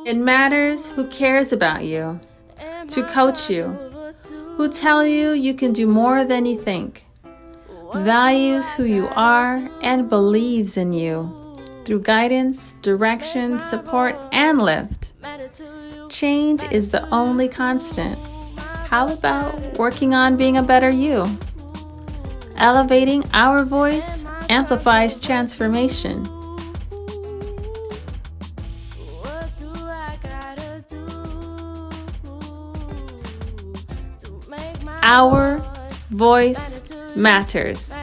It matters who cares about you, to coach you, who tell you you can do more than you think, values who you are and believes in you through guidance, direction, support, and lift. Change is the only constant. How about working on being a better you? Elevating our voice amplifies transformation. Our voice matters.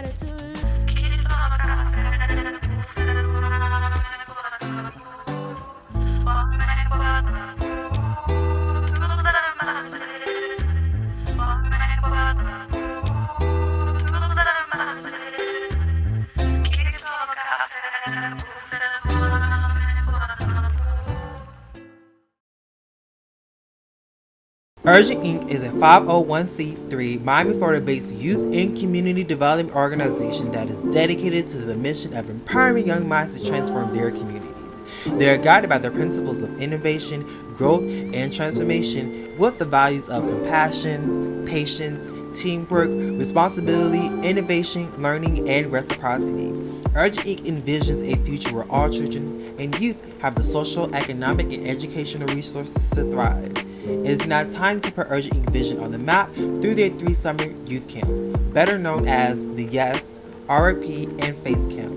Urgent Inc. is a 501c3 Miami, Florida-based youth and community development organization that is dedicated to the mission of empowering young minds to transform their communities. They are guided by the principles of innovation, growth, and transformation with the values of compassion, patience, teamwork, responsibility, innovation, learning, and reciprocity. Urgent Inc. envisions a future where all children and youth have the social, economic, and educational resources to thrive. It is now time to put Urgent Inc. vision on the map through their 3 summer youth camps, better known as the YES, RP, and FACE Camp.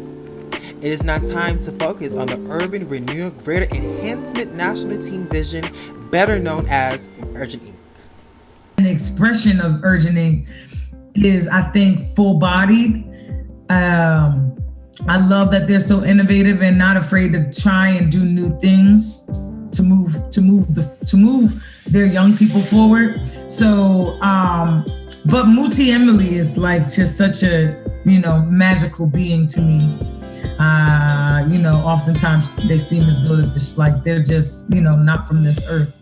It is now time to focus on the Urban Renewal Greater Enhancement National Team Vision, better known as Urgent Inc. The expression of Urgent Inc. is, I think, full-bodied. I love that they're so innovative and not afraid to try and do new things to move their young people forward. So, but Muti Emily is like just such a, magical being to me. Oftentimes they seem as though they're just, not from this earth.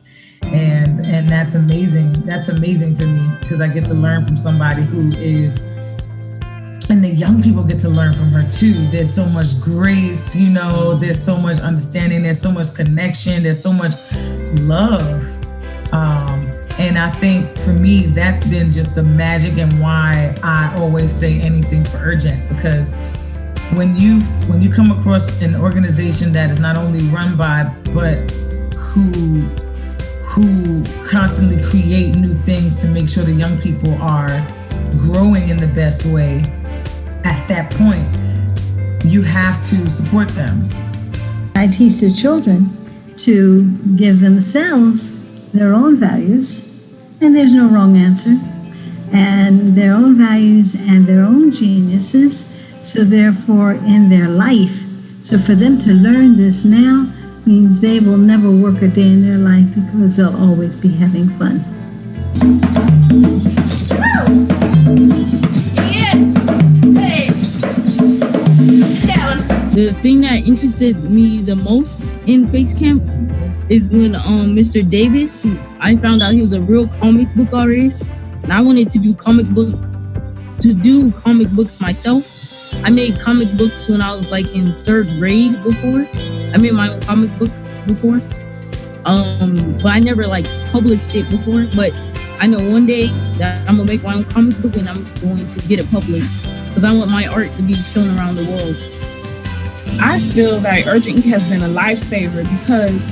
And that's amazing. That's amazing for me because I get to learn from somebody who is, and the young people get to learn from her too. There's so much grace, there's so much understanding, there's so much connection, there's so much love. And I think for me, that's been just the magic and why I always say anything for Urgent, because when you come across an organization that is not only run by, but who constantly create new things to make sure the young people are growing in the best way, at that point, you have to support them. I teach the children to give themselves their own values, and there's no wrong answer, and their own values and their own geniuses, so therefore in their life. So for them to learn this now means they will never work a day in their life because they'll always be having fun. The thing that interested me the most in Face Camp is when Mr. Davis, I found out he was a real comic book artist, and I wanted to do comic books myself. I made comic books when I was like in 3rd grade before. I made my own comic book before. But I never like published it before. But I know one day that I'm gonna make my own comic book and I'm going to get it published because I want my art to be shown around the world. I feel that Urgent Inc. has been a lifesaver because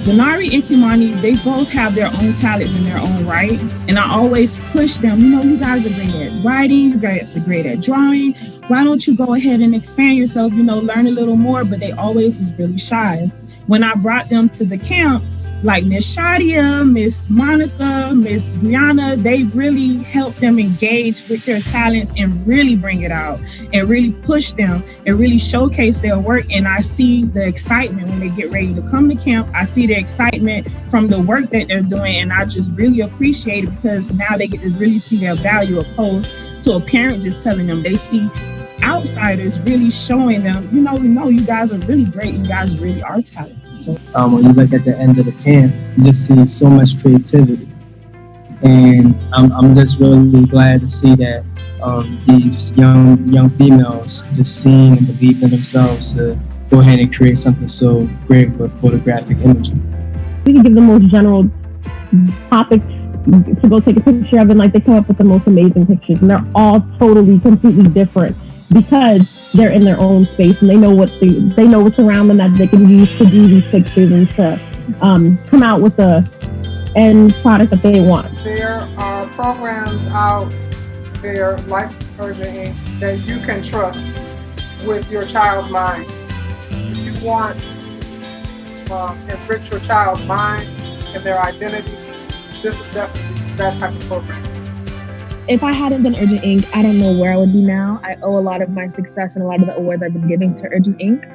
Denari and Kimani, they both have their own talents in their own right. And I always push them, you guys are great at writing, you guys are great at drawing. Why don't you go ahead and expand yourself, learn a little more? But they always was really shy. When I brought them to the camp, like Miss Shadia, Miss Monica, Miss Brianna, they really helped them engage with their talents and really bring it out and really push them and really showcase their work. And I see the excitement when they get ready to come to camp. I see the excitement from the work that they're doing, and I just really appreciate it because now they get to really see their value opposed to a parent just telling them. They see outsiders really showing them, you guys are really great. You guys really are talented. So when you look at the end of the camp, you just see so much creativity. And I'm just really glad to see that these young females just seeing and believe in themselves to go ahead and create something so great with photographic imagery. We can give the most general topics to go take a picture of, and like they come up with the most amazing pictures, and they're all totally completely different because they're in their own space and they know what's around them that they can use to do these pictures and to come out with the end product that they want. There are programs out there like Urgent Inc. that you can trust with your child's mind. If you want to enrich your child's mind and their identity, this is definitely that type of program. If I hadn't done Urgent Inc., I don't know where I would be now. I owe a lot of my success and a lot of the awards I've been giving to Urgent Inc.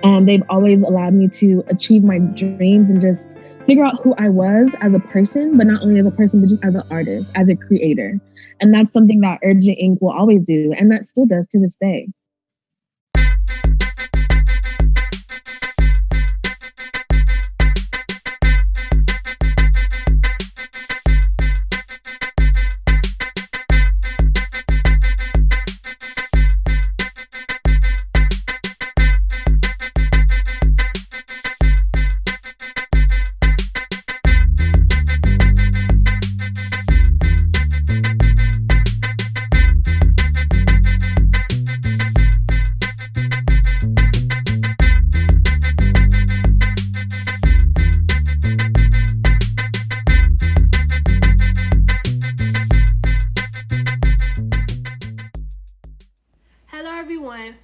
And they've always allowed me to achieve my dreams and just figure out who I was as a person, but not only as a person, but just as an artist, as a creator. And that's something that Urgent Inc. will always do, and that still does to this day.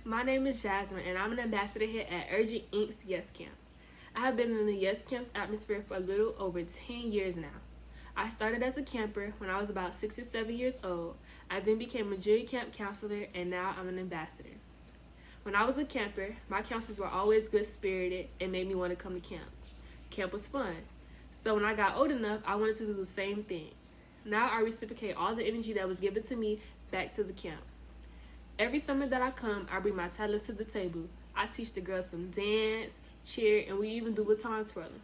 My name is Jasmine, and I'm an ambassador here at Urgent Inc.'s Yes Camp. I have been in the Yes Camp's atmosphere for a little over 10 years now. I started as a camper when I was about 6 or 7 years old. I then became a junior camp counselor, and now I'm an ambassador. When I was a camper, my counselors were always good-spirited and made me want to come to camp. Camp was fun. So when I got old enough, I wanted to do the same thing. Now I reciprocate all the energy that was given to me back to the camp. Every summer that I come, I bring my talents to the table. I teach the girls some dance, cheer, and we even do baton twirling.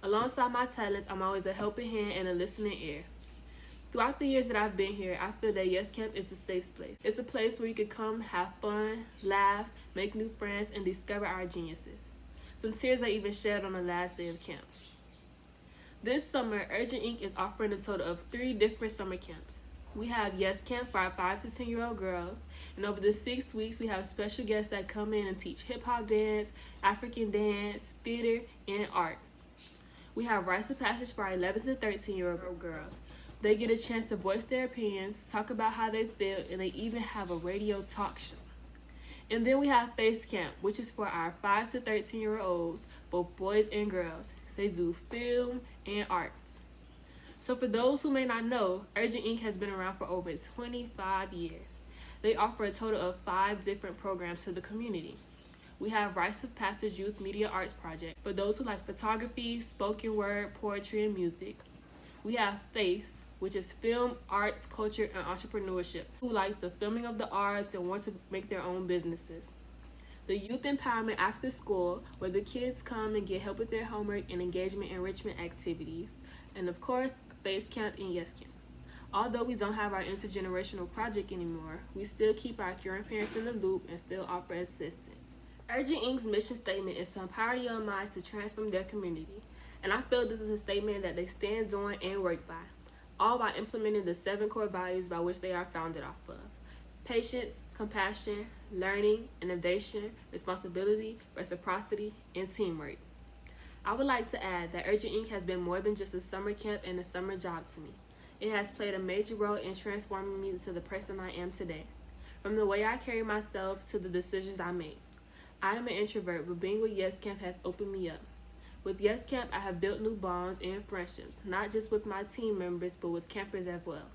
Alongside my talents, I'm always a helping hand and a listening ear. Throughout the years that I've been here, I feel that Yes Camp is a safe place. It's a place where you can come, have fun, laugh, make new friends, and discover our geniuses. Some tears are even shed on the last day of camp. This summer, Urgent Inc. is offering a total of 3 different summer camps. We have Yes Camp for our 5 to 10-year-old girls, and over the 6 weeks, we have special guests that come in and teach hip-hop dance, African dance, theater, and arts. We have Rites of Passage for our 11 to 13-year-old girls. They get a chance to voice their opinions, talk about how they feel, and they even have a radio talk show. And then we have Face Camp, which is for our 5 to 13-year-olds, both boys and girls. They do film and arts. So for those who may not know, Urgent Inc. has been around for over 25 years. They offer a total of 5 different programs to the community. We have Rites of Passage Youth Media Arts Project for those who like photography, spoken word, poetry, and music. We have FACE, which is film, arts, culture, and entrepreneurship, who like the filming of the arts and want to make their own businesses. The Youth Empowerment After School, where the kids come and get help with their homework and engagement enrichment activities. And of course, Face Camp and Yes Camp. Although we don't have our intergenerational project anymore, we still keep our current parents in the loop and still offer assistance. Urgent Inc.'s mission statement is to empower young minds to transform their community. And I feel this is a statement that they stand on and work by, all by implementing the 7 core values by which they are founded off of: patience, compassion, learning, innovation, responsibility, reciprocity, and teamwork. I would like to add that Urgent Inc. has been more than just a summer camp and a summer job to me. It has played a major role in transforming me into the person I am today, from the way I carry myself to the decisions I make. I am an introvert, but being with Yes Camp has opened me up. With Yes Camp, I have built new bonds and friendships, not just with my team members, but with campers as well.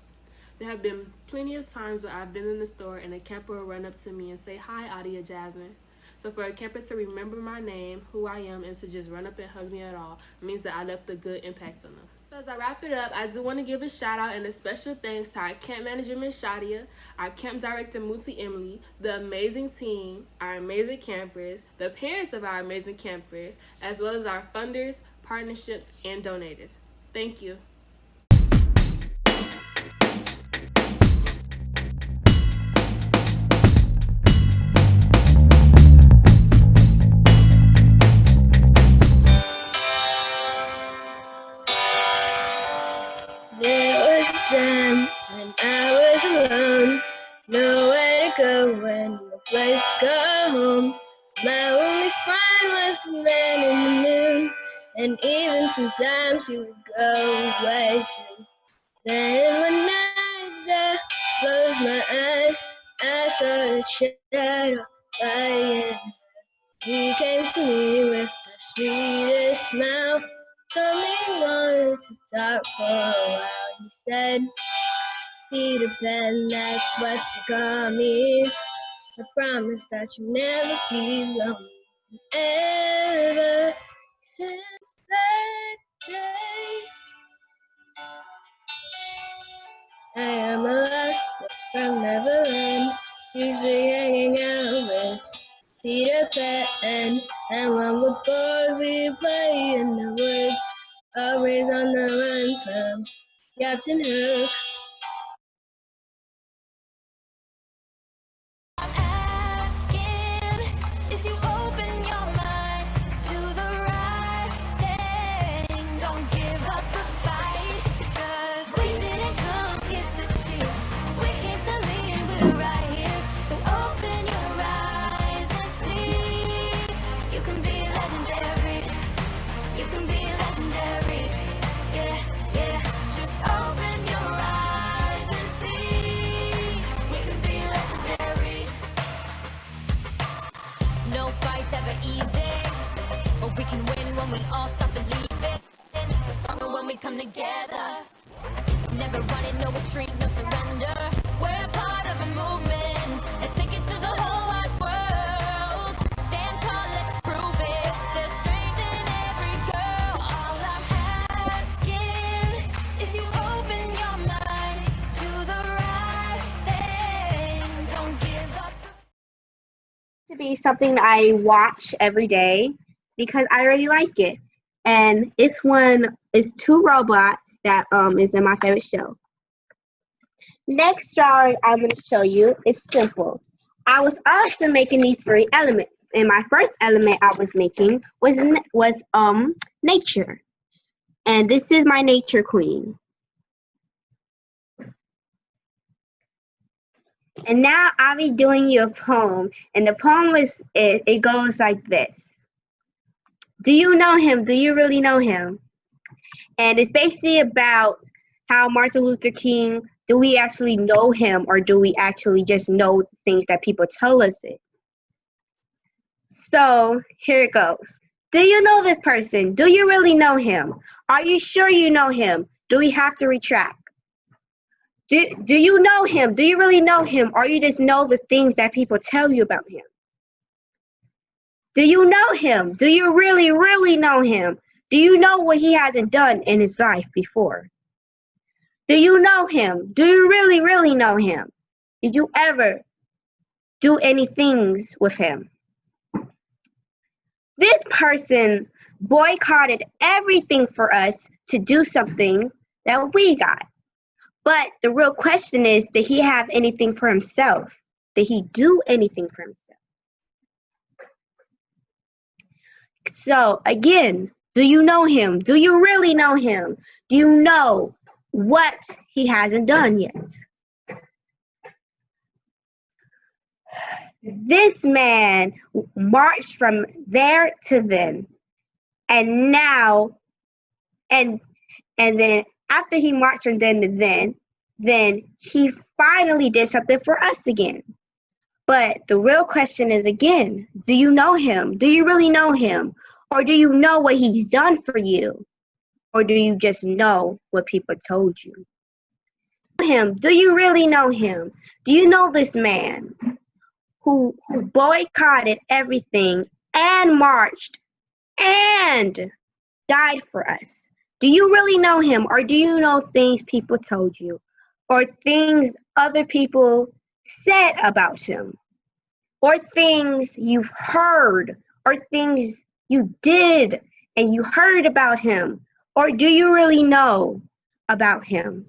There have been plenty of times where I've been in the store and a camper will run up to me and say, "Hi, Adia Jasmine." So for a camper to remember my name, who I am, and to just run up and hug me at all, means that I left a good impact on them. So as I wrap it up, I do want to give a shout out and a special thanks to our camp manager, Ms. Shadia, our camp director, Muti Emily, the amazing team, our amazing campers, the parents of our amazing campers, as well as our funders, partnerships, and donators. Thank you. America when no place to go home. My only friend was the man in the moon, and even sometimes he would go away too. Then one night as I closed my eyes, I saw a shadow flying. He came to me with the sweetest smile, told me he wanted to talk for a while. He said, Peter Pan, that's what they call me. I promise that you'll never be lonely. Ever since that day, I am a lost boy from Neverland, usually hanging out with Peter Pan. And when we're bored, we play in the woods, always on the run from Captain Hook. Is you open your mind to the right thing. Don't give up the fight, because we didn't come here to cheat. We came to lead, we're right here. So open your eyes and see. You can be legendary. You can be legendary. Yeah, yeah. Just open your eyes and see. We can be legendary. No fight's ever easy, but we can win when we all stop believing. We're stronger when we come together. Never running, no retreat, no surrender. We're part of a movement. Let's take it to the whole wide world. Stand tall, let's prove it. There's strength in every girl. All I'm asking is you open your mind to the right thing. Don't give up. To be something I watch every day because I really like it. And it's two robots that is in my favorite show. Next drawing I'm going to show you is simple. I was also making these three elements, and my first element I was making was nature. And this is my nature queen. And now I'll be doing you a poem, and the poem it goes like this. Do you know him? Do you really know him? And it's basically about how Martin Luther King, do we actually know him, or do we actually just know the things that people tell us it? So here it goes. Do you know this person? Do you really know him? Are you sure you know him? Do we have to retract? Do you know him? Do you really know him? Or you just know the things that people tell you about him? Do you know him? Do you really, really know him? Do you know what he hasn't done in his life before? Do you know him? Do you really, really know him? Did you ever do any things with him? This person boycotted everything for us to do something that we got. But the real question is, did he have anything for himself? Did he do anything for himself? So again, do you know him? Do you really know him? Do you know what he hasn't done yet? This man marched from there to then, and now, and then after he marched from then to then he finally did something for us again. But the real question is again, do you know him? Do you really know him? Or do you know what he's done for you? Or do you just know what people told you? Him? Do you really know him? Do you know this man who boycotted everything and marched and died for us? Do you really know him, or do you know things people told you, or things other people said about him, or things you've heard, or things you did and you heard about him, or do you really know about him?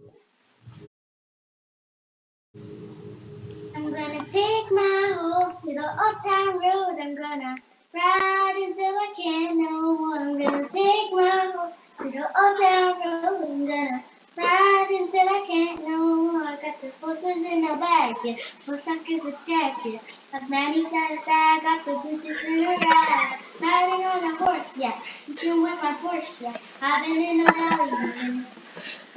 I'm gonna take my horse to the old town road. I'm gonna ride until I can't no more. I'm gonna take my horse to the old town road. I'm gonna Ride until I can't no more. Got the posters in the bag, yeah. Full suckers attached, yeah. Got Maddie's got a bag, got the Gucci's in her ride. Riding on a horse, yeah. Reaching with my Porsche, yeah. I've been in the valley, yeah.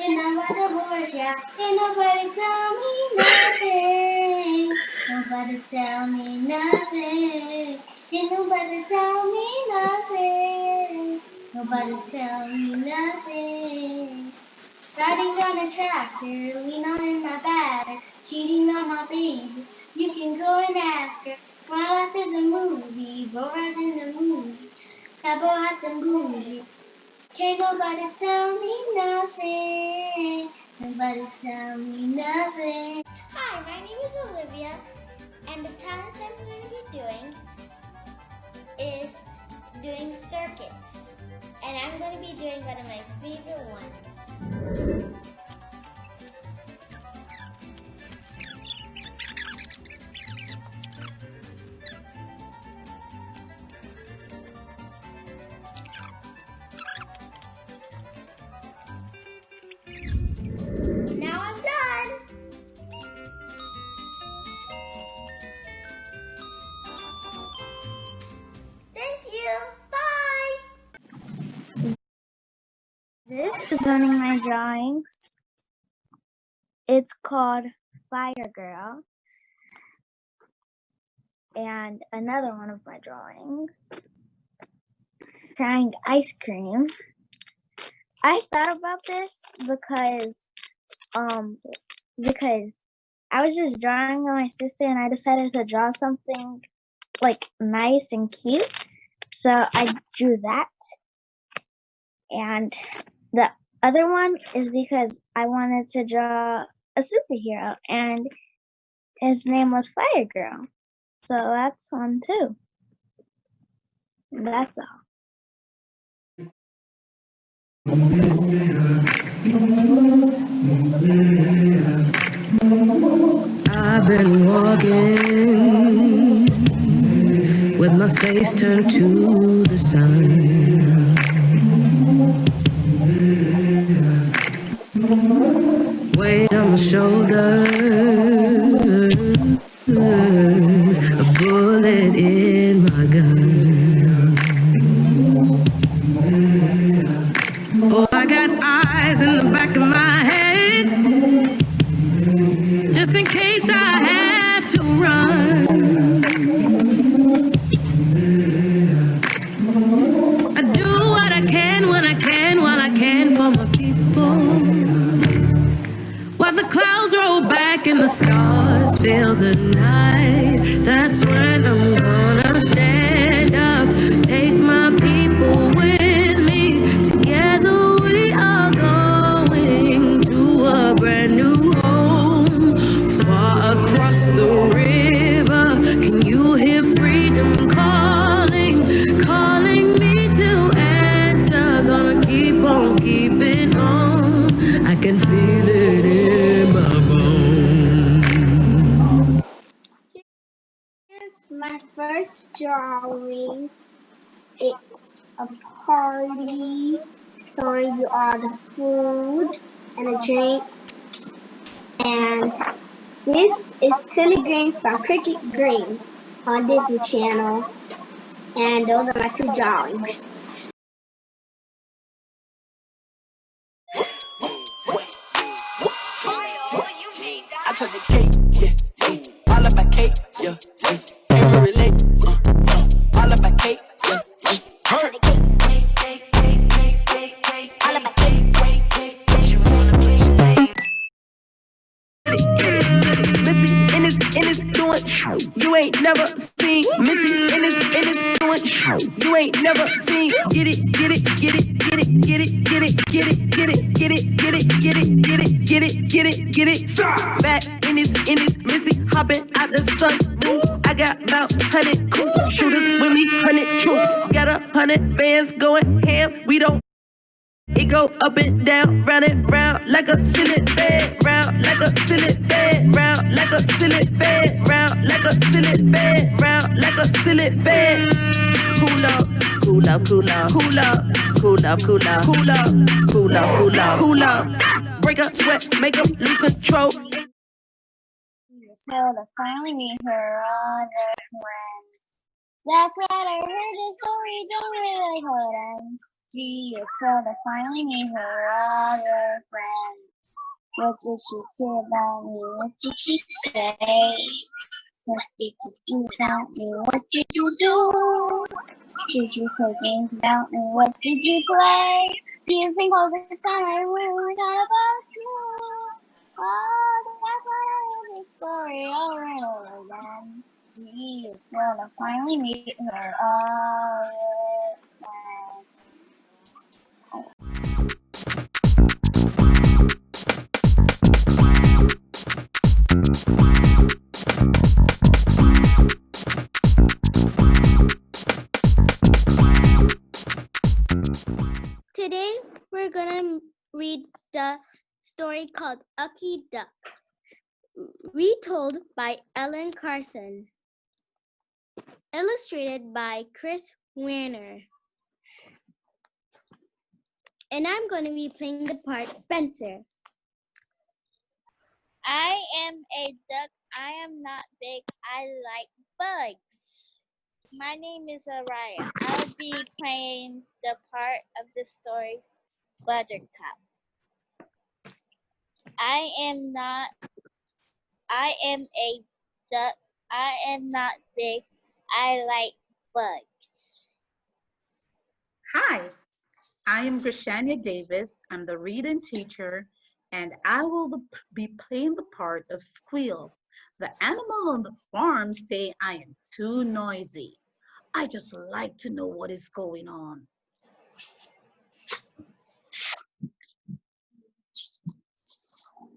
And I'm by the horse, yeah. Ain't nobody tell me nothing. Nobody tell me nothing. Ain't nobody tell me nothing. Nobody tell me nothing. Riding down a tractor, lean on in my bag, cheating on my baby. You can go and ask her. My life is a movie, go right in the movie. Cowboy hats and bougie. Can't nobody tell me nothing. Nobody tell me nothing. Hi, my name is Olivia, and the talent I'm going to be doing is doing circuits. And I'm going to be doing one of my favorite ones. Now I'm done. Thank you. Bye. This is one of my drawings. It's called Fire Girl. And another one of my drawings, trying ice cream. I thought about this because I was just drawing on my sister and I decided to draw something like nice and cute. So I drew that. And the other one is because I wanted to draw a superhero and his name was Fire Girl. So that's one too. That's all. I've been walking with my face turned to the sun. Weight on my shoulders, a bullet in my gun. Oh, I got eyes in the back of my head, just in case I have to run. I do what I can when I can, while I can for my people. While the clouds roll back and the stars fill the night, that's when I'm gonna stand up, take my people with me. Together we are going to a brand new home, far across the river. Can you hear freedom calling, calling me to answer? Gonna keep on keeping on. I can feel it in my bones. Here's my first drawing. It's a party, showing you all the food and the drinks. And this is Tilly Green from Cricket Green on Disney Channel. And those are my two drawings. I took the cake, yeah, all about cake, yeah, can't relate, all about cake, yeah, all about cake, Missy in this doing, you ain't never seen. Missy in this doing, you ain't never seen. Get it, get it, get it, get it, get it, get it, get it, get it, get it, get it, get it, get it, get it, get it, get it. Stop. Back in this Missy hopping out the sun. I got about 100 shooters with me, 100 troops. Got 100 bands going ham. We don't. It go up and down, round and round like a ceiling fan, round like a ceiling fan, round like a ceiling fan, round like a ceiling fan, round like a ceiling fan. Cool up, cool up, cool up, cool up, cool up, cool up, cool up, cool up, cool up, cool up. break up, sweat, make them lose control. So to finally meet her other friends. That's what I heard. The story don't really like how it ends. Gee, so to finally meet her other friends. What did she say about me? What did she say? What did you do about me? What did you do? Did you play games about me? What did you play? Do you think all this time I really thought about you? Oh, that's why I heard this story over and over again. Geez, well, to finally meet her other friends. Today we're gonna read the story called Ucky Duck, retold by Ellen Carson, illustrated by Chris Werner. And I'm going to be playing the part Spencer. I am a duck. I am not big. I like bugs. My name is Araya. I'll be playing the part of the story Buttercup. I am a duck. I am not big. I like bugs. Hi, I am Grishania Davis. I'm the reading teacher, and I will be playing the part of Squeal. The animal on the farm say I am too noisy. I just like to know what is going on.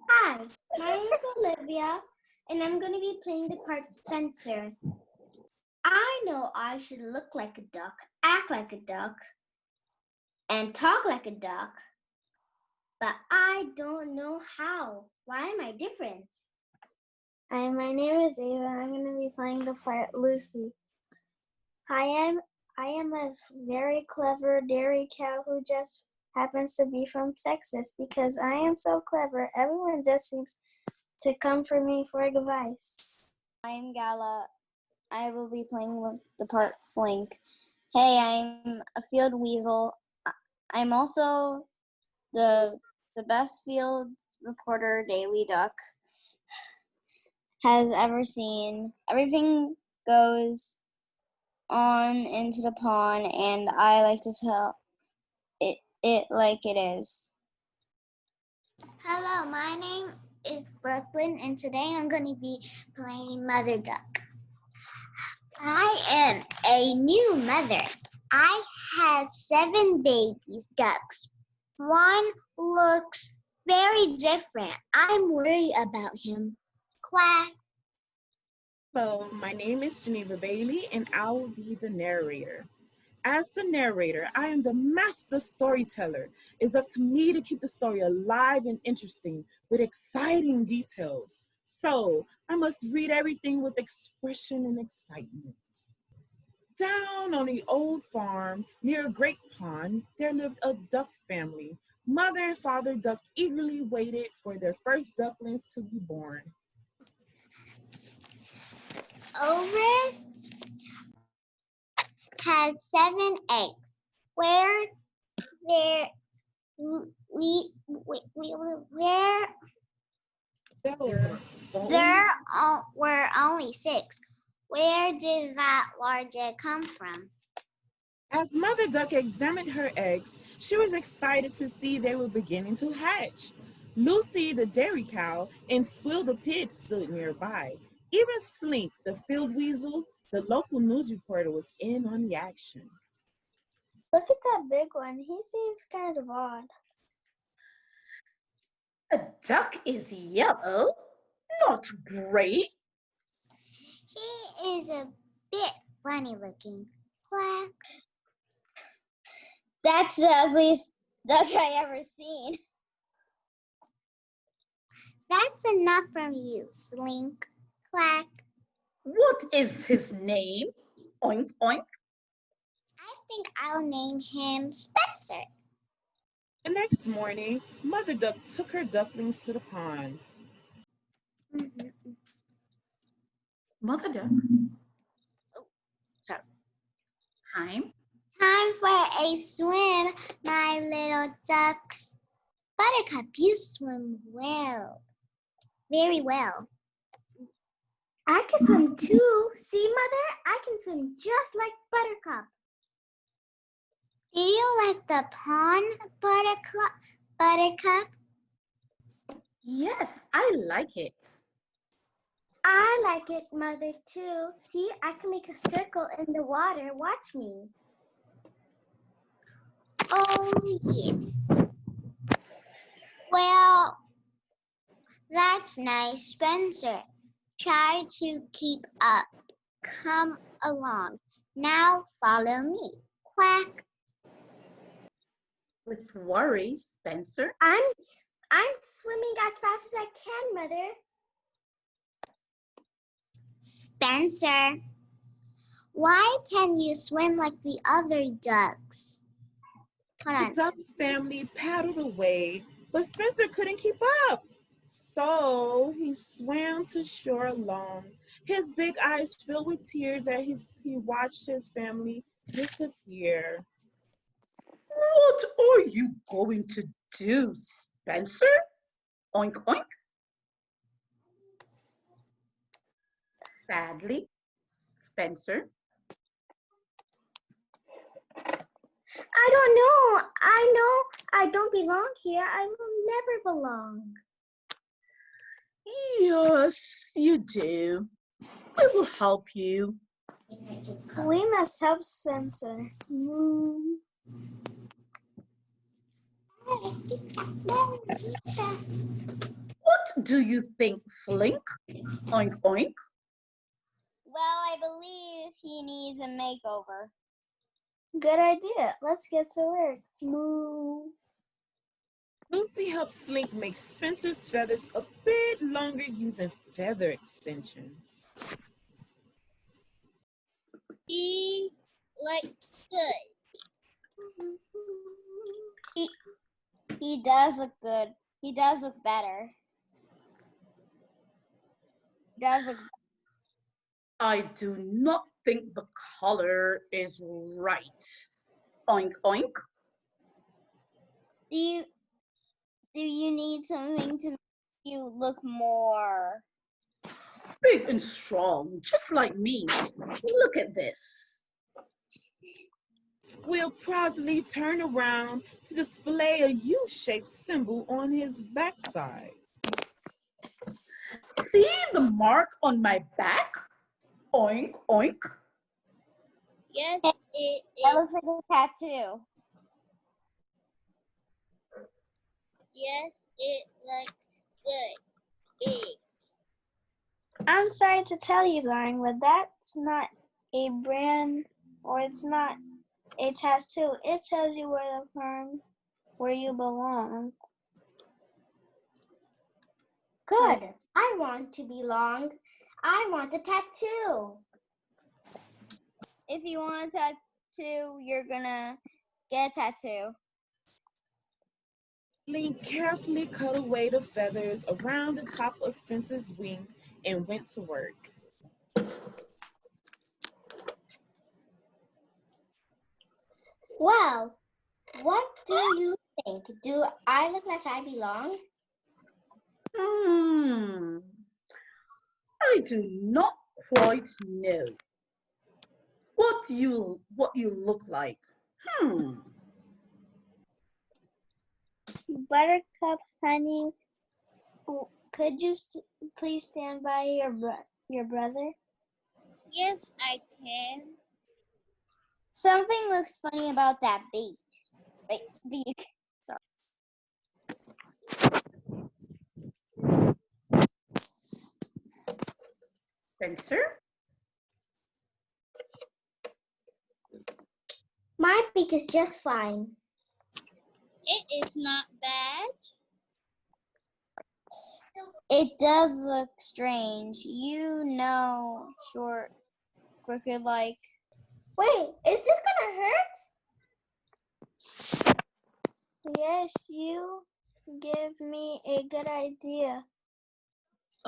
Hi, my name is Olivia, and I'm going to be playing the part Spencer. I know I should look like a duck, act like a duck, and talk like a duck, but I don't know how. Why am I different? Hi, my name is Ava. I'm going to be playing the part Lucy. I am a very clever dairy cow who just happens to be from Texas. Because I am so clever, everyone just seems to come for me for advice. I am Gala. I will be playing the part Flink. Hey, I'm a field weasel. I'm also the best field reporter Daily Duck has ever seen. Everything goes on into the pond, and I like to tell it like it is. Hello, my name is Brooklyn, and today I'm going to be playing Mother Duck. I am a new mother. I had 7 babies ducks. One looks very different. I'm worried about him. Quack. Hello, my name is Geneva Bailey, and I will be the narrator. As the narrator, I am the master storyteller. It's up to me to keep the story alive and interesting with exciting details. So I must read everything with expression and excitement. Down on the old farm near a great pond, there lived a duck family. Mother and father duck eagerly waited for their first ducklings to be born. Over had 7 eggs. Where there there were only 6. Where did that large egg come from? As Mother Duck examined her eggs, she was excited to see they were beginning to hatch. Lucy, the dairy cow, and Squill the pig stood nearby. Even Slink, the field weasel, the local news reporter, was in on the action. Look at that big one. He seems kind of odd. A duck is yellow, not gray. He is a bit funny looking. Quack. That's the ugliest duck I ever seen. That's enough from you, Slink. Quack. What is his name? Oink, oink. I think I'll name him Spencer. The next morning, Mother Duck took her ducklings to the pond. Mother Duck, Sorry. time. Time for a swim, my little ducks. Buttercup, you swim well. Very well. I can swim too. See, Mother? I can swim just like Buttercup. Do you like the pond, Buttercup? Yes, I like it. I like it, Mother, too. See, I can make a circle in the water. Watch me. Oh, yes. Well, that's nice, Spencer. Try to keep up. Come along. Now follow me. Quack. With worry, Spencer. I'm swimming as fast as I can, Mother. Spencer, why can you swim like the other ducks? Hold on. The duck family paddled away, but Spencer couldn't keep up. So he swam to shore alone, his big eyes filled with tears as he watched his family disappear. What are you going to do, Spencer? Oink, oink. Sadly, Spencer. I don't know. I know I don't belong here. I will never belong. Yes, you do. We will help you. We must help Spencer. What do you think, Slink? Oink, oink. Well, I believe he needs a makeover. Good idea. Let's get to work. Moo. Lucy helped Slink make Spencer's feathers a bit longer using feather extensions. He looks good. He does look good. He does look better. I do not think the color is right. Oink, oink. Do you need something to make you look more Big and strong, just like me. Look at this. Squill proudly turned around to display a U-shaped symbol on his backside. See the mark on my back? Oink, oink. Yes, it That looks like a tattoo. Yes, it looks good. Big. I'm sorry to tell you, darling, but that's not a brand or it's not a tattoo. It tells you where you belong. Good. I want to belong. I want a tattoo. If you want a tattoo, you're gonna get a tattoo. Link carefully cut away the feathers around the top of Spencer's wing and went to work. Well, what do you think? Do I look like I belong? I do not quite know what you look like. Buttercup, honey, could you please stand by your brother? Yes, I can. Something looks funny about that beak. Beak. Sorry. Spencer? My beak is just fine. It is not bad. It does look strange. You know, short, crooked like. Wait, is this gonna hurt? Yes, you give me a good idea.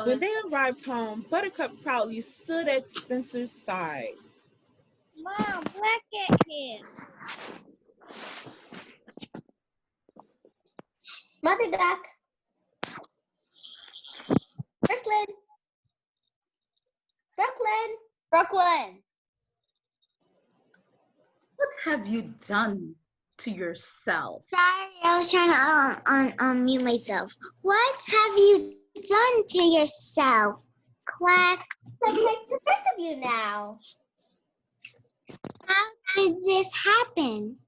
When they arrived home, Buttercup proudly stood at Spencer's side. Mom, look at him. Mother duck. Brooklyn. Brooklyn. Brooklyn. What have you done to yourself? Sorry, I was trying to unmute myself. What have you done to yourself? Quack. Like the rest of you now. How did this happen?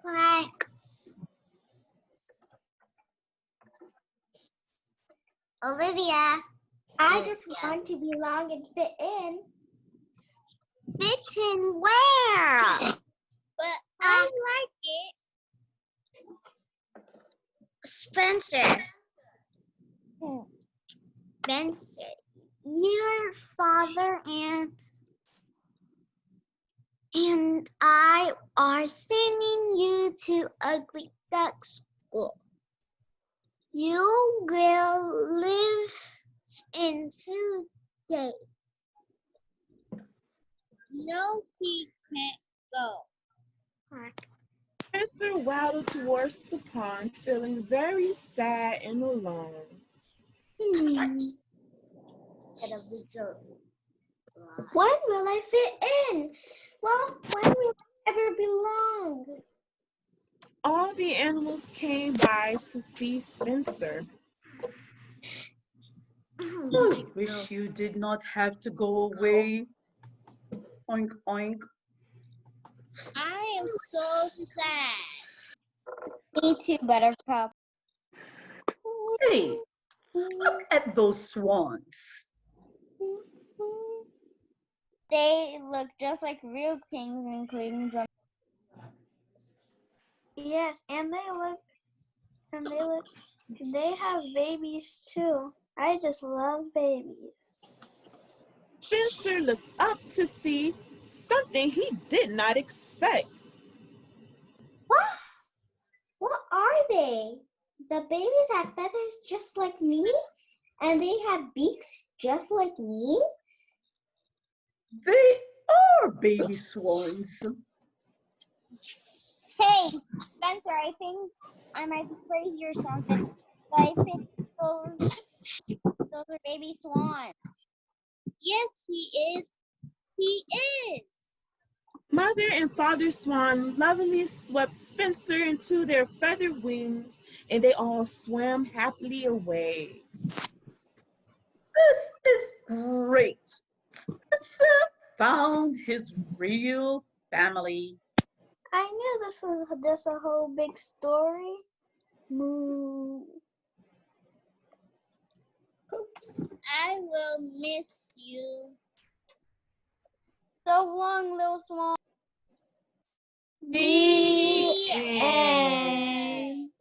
Quack. Olivia. I just want to belong and fit in. Fit in where? But I like it. Spencer. Spencer, your father and I are sending you to Ugly Duck School. You will live in 2 days. No, he can't go. Spencer waddled towards the pond, feeling very sad and alone. When will I fit in? Well, when will I ever belong? All the animals came by to see Spencer. I wish you did not have to go away. Oink, oink. I am so sad. Me too, Buttercup. Hey, look at those swans. They look just like real kings and queens. Yes, they have babies too. I just love babies. Spencer looked up to see something he did not expect. What? What are they? The babies had feathers just like me? And they had beaks just like me? They are baby swans. Hey, Spencer, I think I might be crazy or something, but I think those are baby swans. Yes, he is. He is. Mother and Father Swan lovingly swept Spencer into their feathered wings, and they all swam happily away. This is great. Spencer found his real family. I knew this was just a whole big story. Moo. I will miss you. So long, little swan. The end.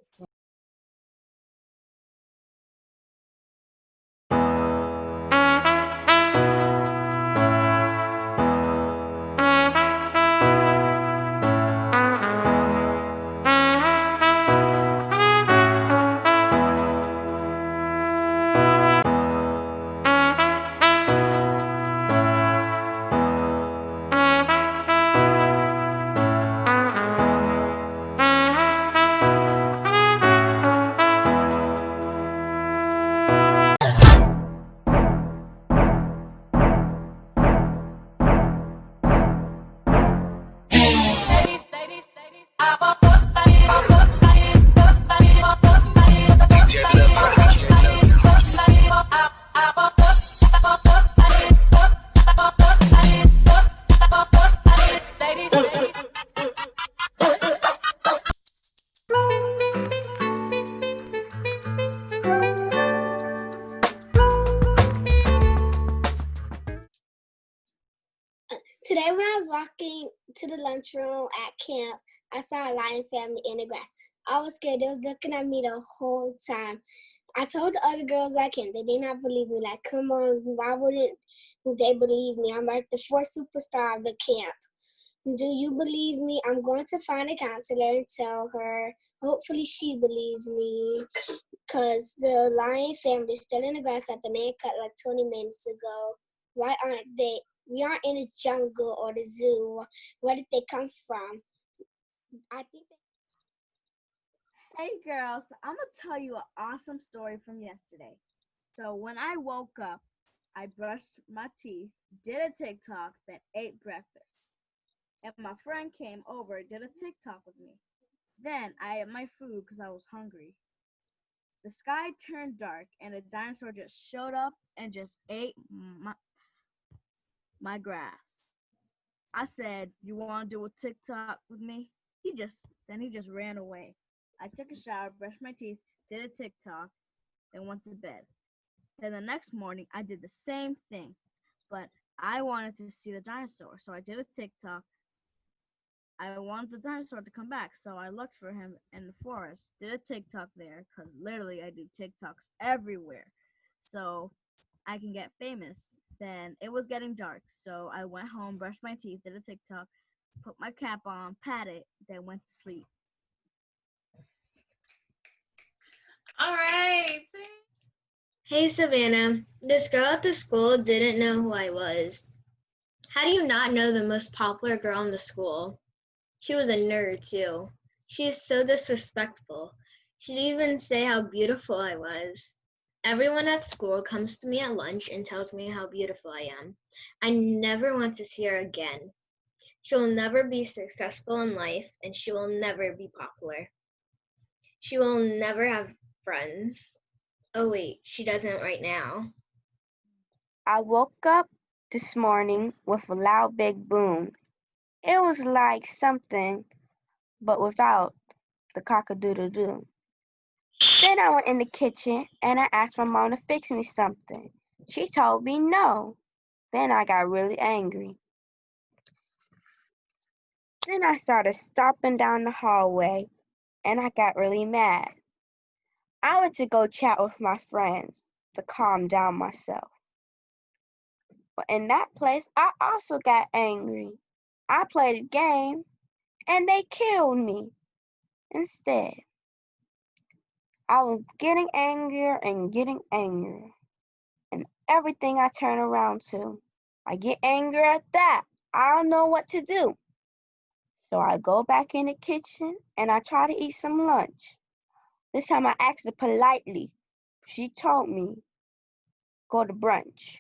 Today, when I was walking to the lunchroom at camp, I saw a lion family in the grass. I was scared. They was looking at me the whole time. I told the other girls at camp. They did not believe me. Like, come on, why wouldn't they believe me? I'm like the fourth superstar of the camp. Do you believe me? I'm going to find a counselor and tell her. Hopefully, she believes me. Because the lion family is still in the grass that the man cut like 20 minutes ago. Why aren't they? We aren't in the jungle or the zoo. Where did they come from? I think Hey girls, I'm gonna tell you an awesome story from yesterday. So when I woke up, I brushed my teeth, did a TikTok, then ate breakfast. And my friend came over, did a TikTok with me. Then I ate my food because I was hungry. The sky turned dark and a dinosaur just showed up and just ate my grass. I said, "You want to do a TikTok with me?" He just ran away. I took a shower, brushed my teeth, did a TikTok, and went to bed. Then the next morning, I did the same thing, but I wanted to see the dinosaur, so I did a TikTok. I wanted the dinosaur to come back, so I looked for him in the forest, did a TikTok there, because literally I do TikToks everywhere, so I can get famous. Then it was getting dark, so I went home, brushed my teeth, did a TikTok, put my cap on, patted, then went to sleep. All right. Hey Savannah, this girl at the school didn't know who I was. How do you not know the most popular girl in the school? She was a nerd too. She is so disrespectful. She'd even say how beautiful I was. Everyone at school comes to me at lunch and tells me how beautiful I am. I never want to see her again. She will never be successful in life and she will never be popular. She will never have friends. Oh wait, she doesn't right now. I woke up this morning with a loud big boom. It was like something, but without the cock-a-doodle-doo. Then I went in the kitchen and I asked my mom to fix me something. She told me no. Then I got really angry. Then I started stomping down the hallway and I got really mad. I went to go chat with my friends to calm down myself. But in that place, I also got angry. I played a game and they killed me instead. I was getting angrier and getting angrier. And everything I turn around to, I get angry at that. I don't know what to do. So I go back in the kitchen and I try to eat some lunch. This time I asked her politely. She told me, go to brunch.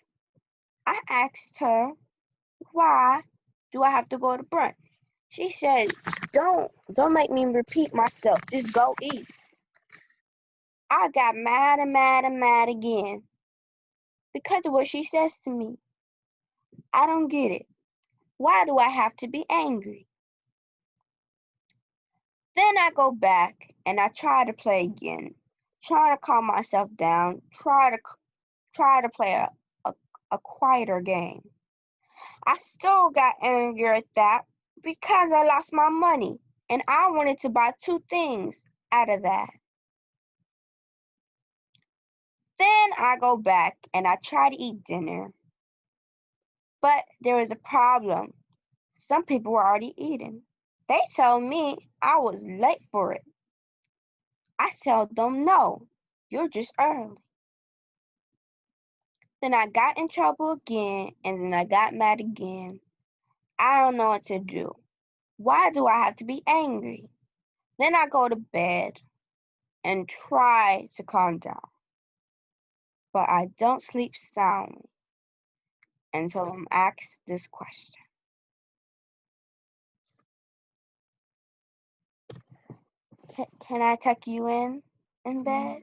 I asked her, why do I have to go to brunch? She said, don't make me repeat myself. Just go eat. I got mad and mad and mad again because of what she says to me. I don't get it. Why do I have to be angry? Then I go back and I try to play again. Try to calm myself down. Try to play a quieter game. I still got angry at that because I lost my money and I wanted to buy 2 things out of that. Then I go back and I try to eat dinner. But there was a problem. Some people were already eating. They told me I was late for it. I told them no, you're just early. Then I got in trouble again and then I got mad again. I don't know what to do. Why do I have to be angry? Then I go to bed and try to calm down. But I don't sleep soundly until I'm asked this question. Can I tuck you in bed?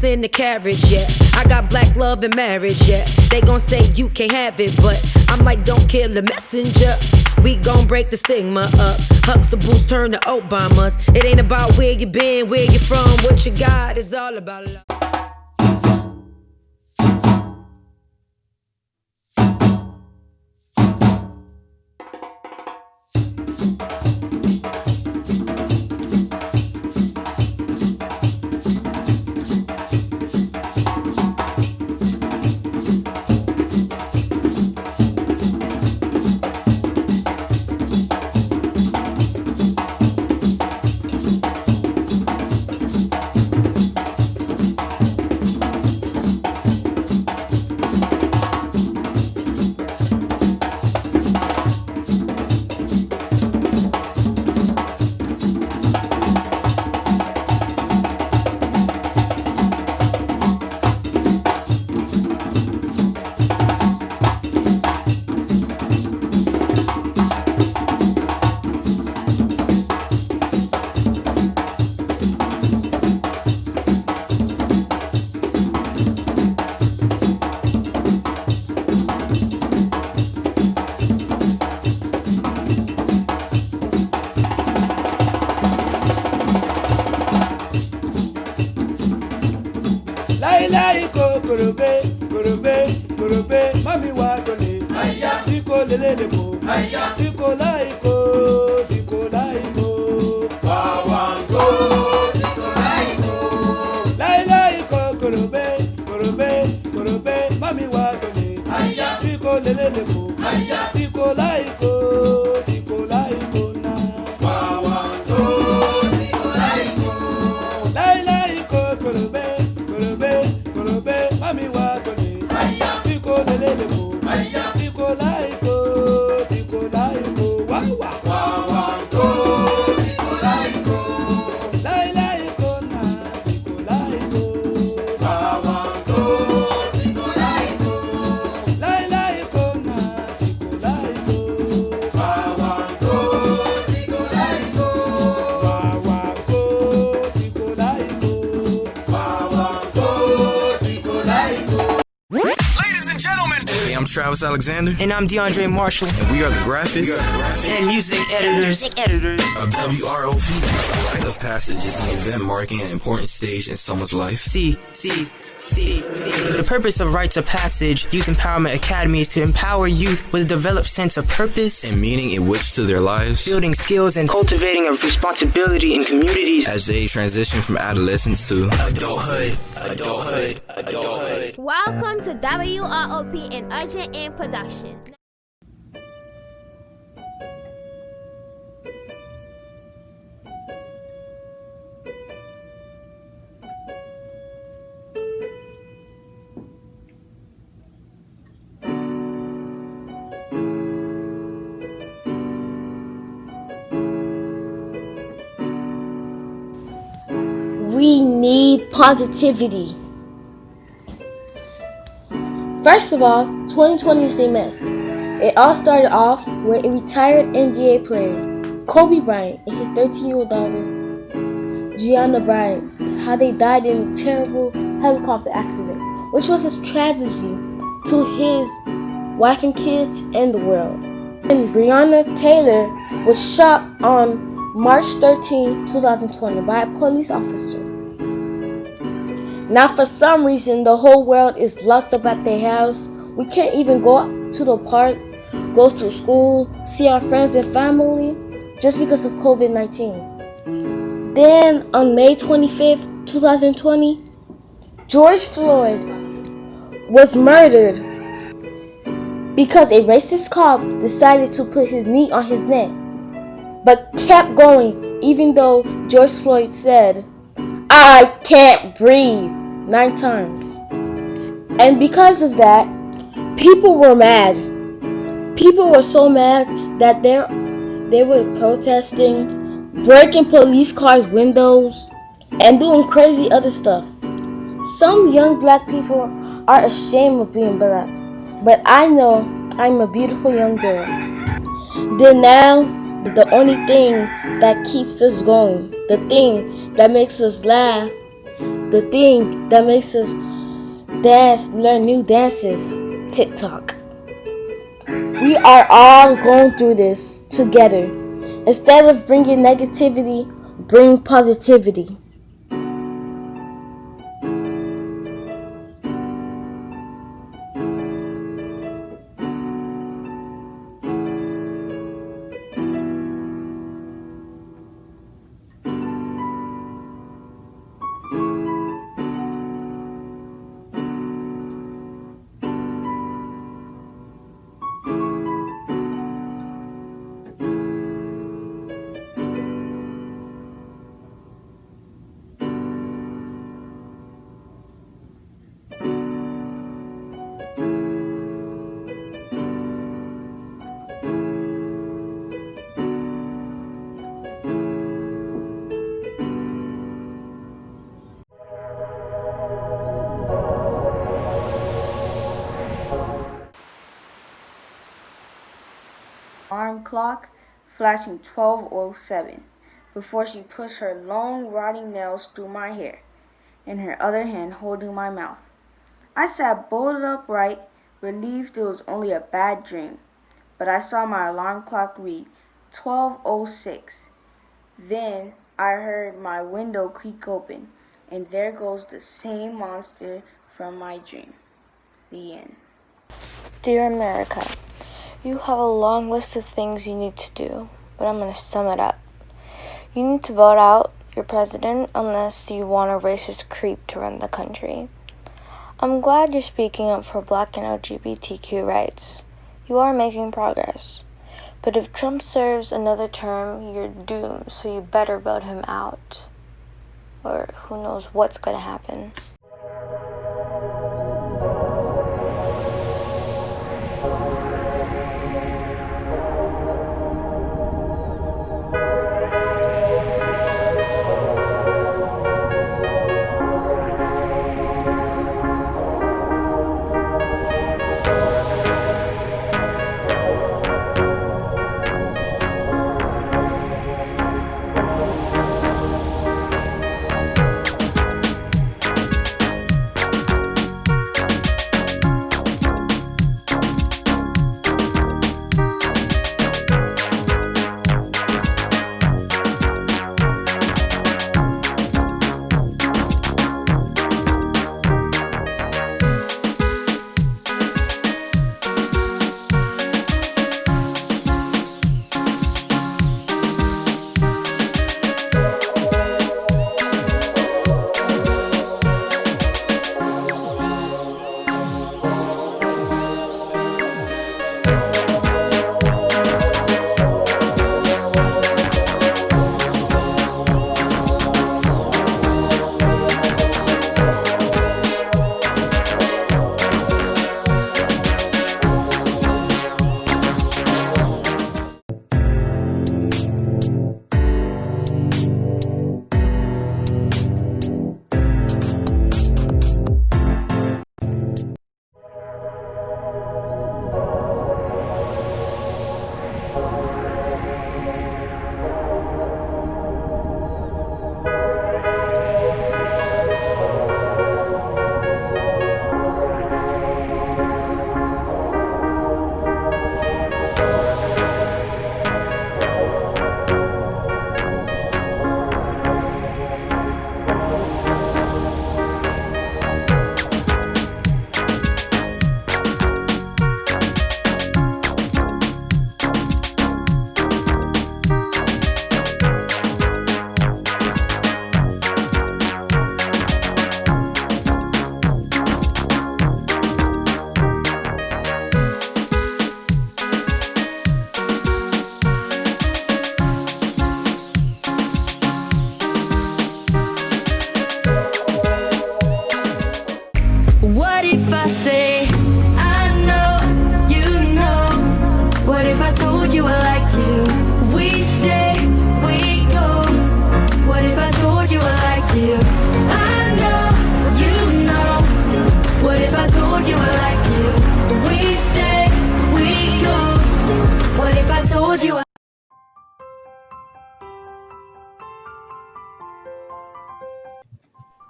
house in the carriage, yeah. I got black love and marriage, yeah. They gon' say you can't have it, but I'm like, don't kill the messenger. We gon' break the stigma up. Huxtables turn to Obamas. It ain't about where you been, where you from, what you got. It's all about love. láíláí kò kòròbé kòròbé kòròbé mami wá gòlè tí kò lélẹ̀ kò tí kò láì kò sí kò láì kò. wàwàǹgó sí kò láì kò. láíláí kò kòròbé kòròbé kòròbé mami wá gòlè tí kò lélẹ̀ kò tí kò láì kò sí kò láì kò náà. wàwàǹgó sí kò láì kò. láíláí kò kòròbé. Mami wa gole, tiko lelele mo, tiko laiko, wa wa wa wa go, tiko laiko, laiko na, tiko laiko, wa wa go, tiko laiko, laiko na, tiko laiko, wa wa go, tiko laiko, wa wa go, tiko laiko, wa wa go. Ladies and gentlemen, hey, I'm Travis Alexander, and I'm DeAndre Marshall, and we are the graphic and music editors of WROP. Rite of Passage is an event marking an important stage in someone's life. The purpose of Rites of Passage Youth Empowerment Academy is to empower youth with a developed sense of purpose and meaning in which to their lives, building skills and cultivating a responsibility in communities as they transition from adolescence to adulthood. Welcome to WROP and Urgent In Production. We need positivity. First of all, 2020 is a mess. It all started off with a retired NBA player, Kobe Bryant, and his 13-year-old daughter, Gianna Bryant, how they died in a terrible helicopter accident, which was a tragedy to his wife and kids and the world. And Breonna Taylor was shot on March 13, 2020 by a police officer. Now for some reason the whole world is locked up at their house. We can't even go to the park, go to school, see our friends and family just because of COVID-19. Then on May 25th, 2020, George Floyd was murdered because a racist cop decided to put his knee on his neck, but kept going even though George Floyd said, "I can't breathe," 9 times. And because of that, people were mad. People were so mad that they were protesting, breaking police cars' windows, and doing crazy other stuff. Some young black people are ashamed of being black, but I know I'm a beautiful young girl. Then now, the only thing that keeps us going, the thing that makes us laugh, the thing that makes us dance, learn new dances, TikTok. We are all going through this together. Instead of bringing negativity, bring positivity. Alarm clock flashing 12:07 before she pushed her long rotting nails through my hair, in her other hand holding my mouth. I sat bolted upright, relieved it was only a bad dream, but I saw my alarm clock read 12:06. Then I heard my window creak open, and there goes the same monster from my dream. The end. Dear America, you have a long list of things you need to do, but I'm going to sum it up. You need to vote out your president unless you want a racist creep to run the country. I'm glad you're speaking up for Black and LGBTQ rights. You are making progress. But if Trump serves another term, you're doomed, so you better vote him out. Or who knows what's going to happen.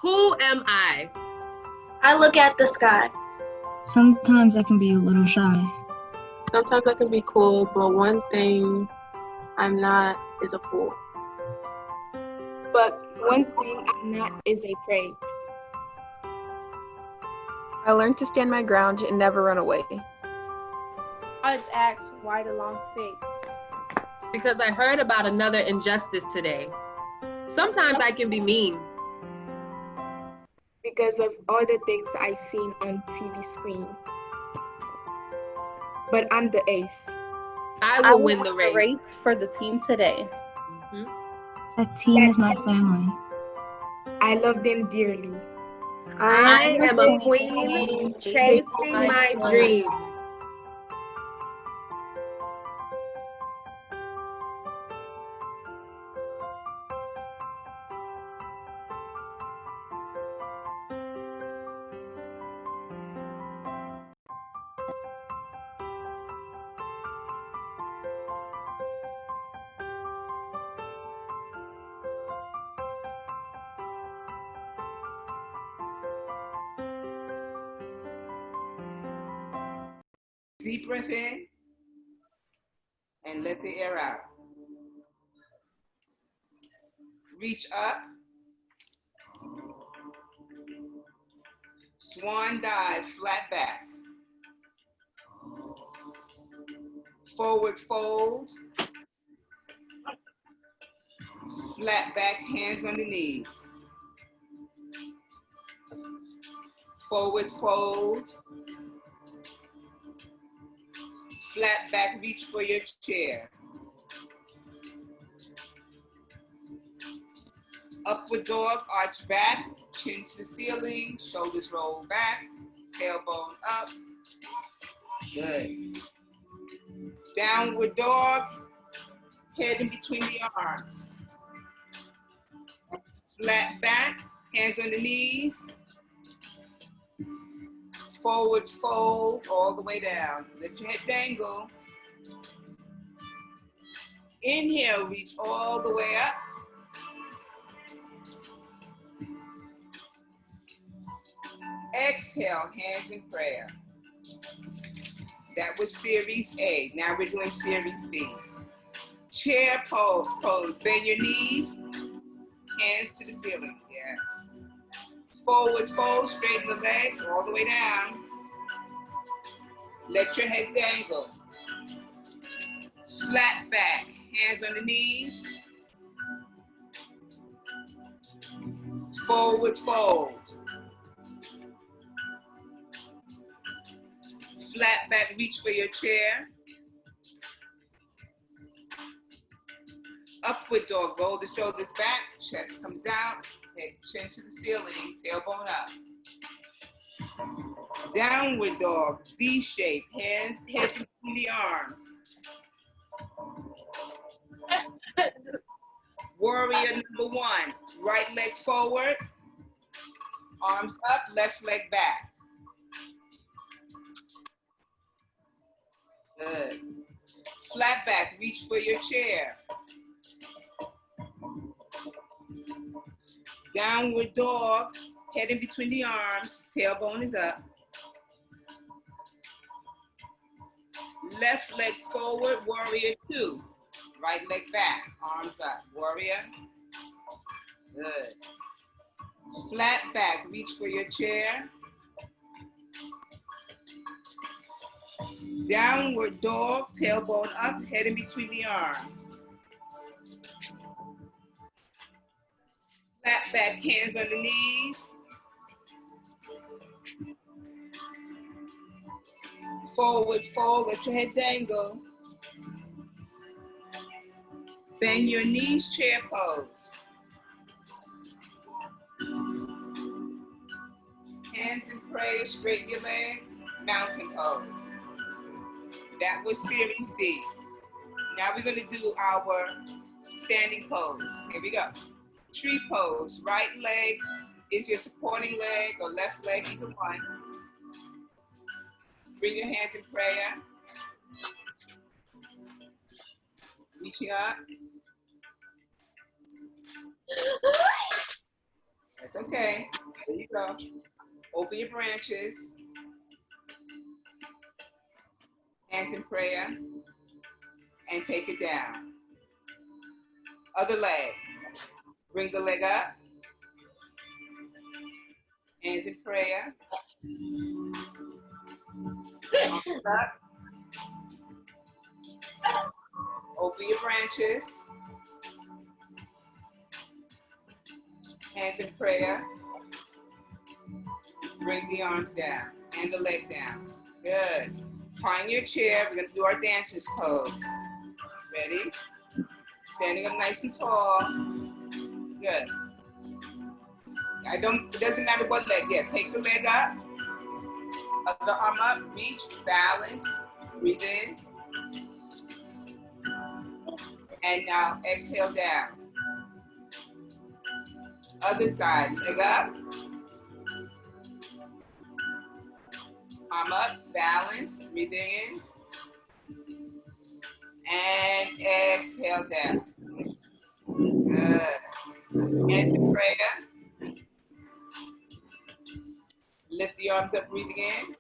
Who am I? I look at the sky. Sometimes I can be a little shy. Sometimes I can be cool, but one thing I'm not is a fool. But one thing I'm not is a prey. I learned to stand my ground and never run away. I just asked why the long face. Because I heard about another injustice today. Sometimes I can be mean. Because of all the things I've seen on TV screen. But I'm the ace. I will win the race. For the team today. That team is my family. I love them dearly. I am a queen chasing my dreams. Deep breath in and let the air out. Reach up. Swan dive, flat back. Forward fold. Flat back, hands on the knees. Forward fold. Flat back, reach for your chair. Upward dog, arch back, chin to the ceiling, shoulders roll back, tailbone up. Good. Downward dog, head in between the arms. Flat back, hands on the knees. Forward fold all the way down. Let your head dangle. Inhale, reach all the way up. Exhale, hands in prayer. That was series A. Now we're doing series B. Chair pose. Bend your knees, hands to the ceiling. Yes. Forward fold, straighten the legs all the way down. Let your head dangle. Flat back, hands on the knees. Forward fold. Flat back, reach for your chair. Upward dog, roll the shoulders back, chest comes out, head chin to the ceiling, tailbone up. Downward dog, V shape, head between the arms. Warrior number one, right leg forward, arms up, left leg back. Good. Flat back, reach for your chair. Downward dog, head in between the arms, tailbone is up. Left leg forward, warrior two. Right leg back, arms up, warrior. Good. Flat back, reach for your chair. Downward dog, tailbone up, head in between the arms. Flat back, hands on the knees. Forward fold, let your head dangle. Bend your knees, chair pose. Hands in prayer, straighten your legs, mountain pose. That was series B. Now we're gonna do our standing pose. Here we go. Tree pose, right leg is your supporting leg or left leg, either one. Bring your hands in prayer. Reaching up. Yes, That's okay. There you go. Open your branches. Hands in prayer. And take it down. Other leg. Bring the leg up. Hands in prayer. Arms up. Open your branches. Hands in prayer. Bring the arms down and the leg down. Good. Find your chair. We're going to do our dancer's pose. Ready? Standing up nice and tall. Good. It doesn't matter what leg. Yeah, take the leg up. Other arm up. Reach. Balance. Breathe in. And now exhale down. Other side. Leg up. Arm up. Balance. Breathe in. And exhale down. Good. Hands in prayer. Lift the arms up, breathing in.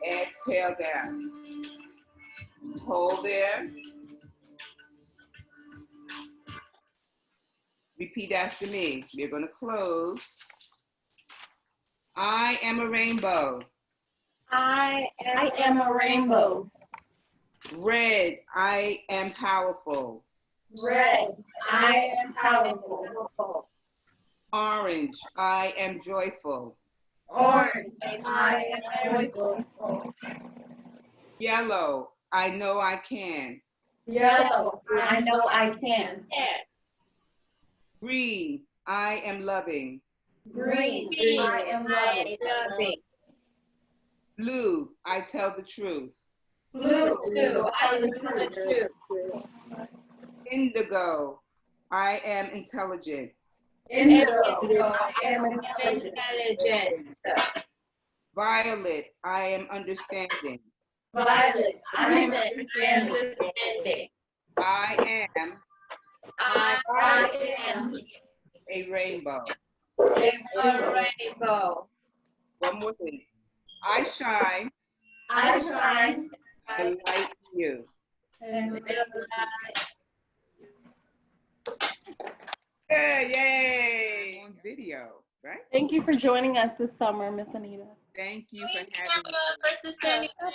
Exhale down. Hold there. Repeat after me. We're going to close. I am a rainbow. I am a rainbow. Red, I am powerful. Red, I am powerful. Orange, I am joyful. Orange, I am joyful. Yellow, I know I can. Yellow, I know I can. Green, I am loving. Green, I am loving. Blue, I tell the truth. Blue, I tell the truth. Indigo, I am intelligent. Indigo, I am intelligent. Violet, I am understanding. Violet, I am understanding. I am a rainbow. A rainbow. One more thing. I shine the light in you. Yeah, yay! On video, right? Thank you for joining us this summer, Miss Anita. Thank you for having me. Versus standing up.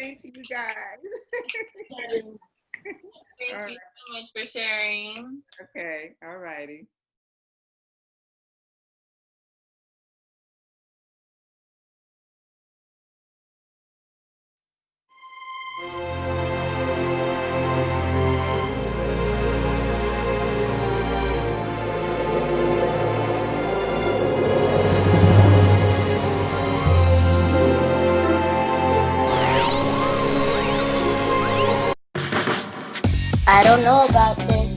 Thank you, guys. Thank you so much for sharing. Okay, all righty. I don't know about this.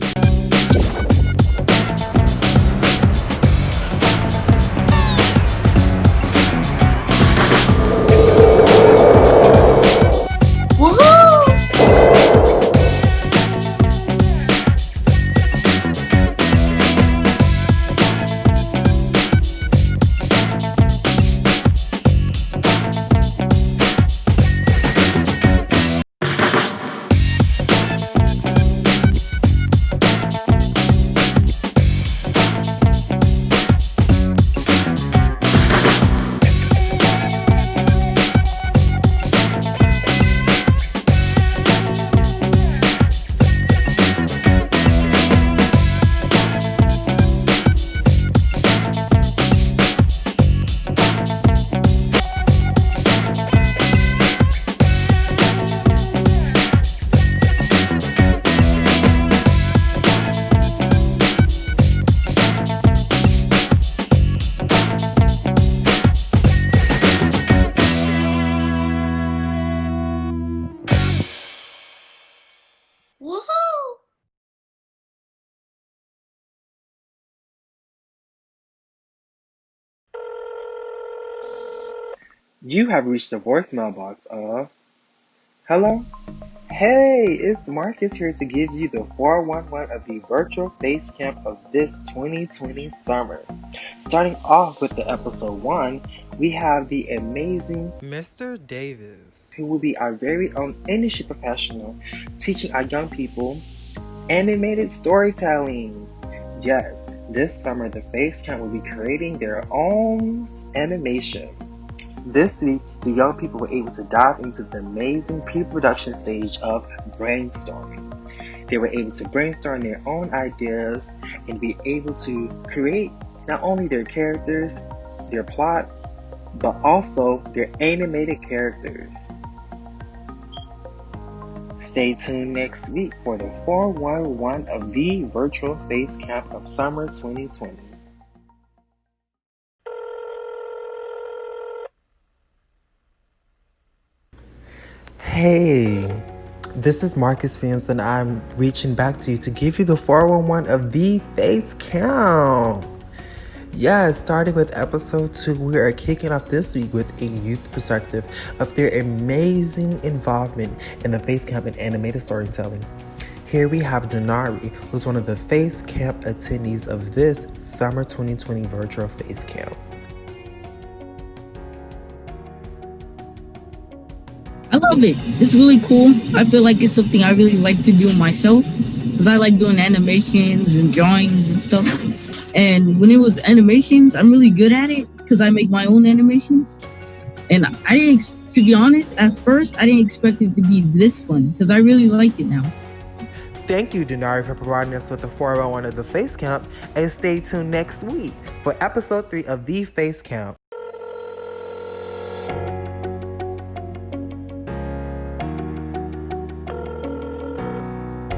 You have reached the voicemail box of Hello? Hey, it's Marcus here to give you the 411 of the virtual face camp of this 2020 summer. Starting off with the episode 1, we have the amazing Mr. Davis, who will be our very own industry professional teaching our young people animated storytelling. Yes, this summer the face camp will be creating their own animation. This week, the young people were able to dive into the amazing pre-production stage of brainstorming. They were able to brainstorm their own ideas and be able to create not only their characters, their plot, but also their animated characters. Stay tuned next week for the 411 of the virtual face camp of summer 2020. Hey, this is Marcus Films, and I'm reaching back to you to give you the 411 of the face count. Yes, starting with episode 2, we are kicking off this week with a youth perspective of their amazing involvement in the face camp and animated storytelling. Here we have Denari, who's one of the face camp attendees of this summer 2020 virtual face camp. I love it. It's really cool. I feel like it's something I really like to do myself because I like doing animations and drawings and stuff. And when it was animations, I'm really good at it because I make my own animations. And to be honest, at first, I didn't expect it to be this fun because I really like it now. Thank you, Denari, for providing us with the 411 of the face camp, and stay tuned next week for episode 3 of the face camp.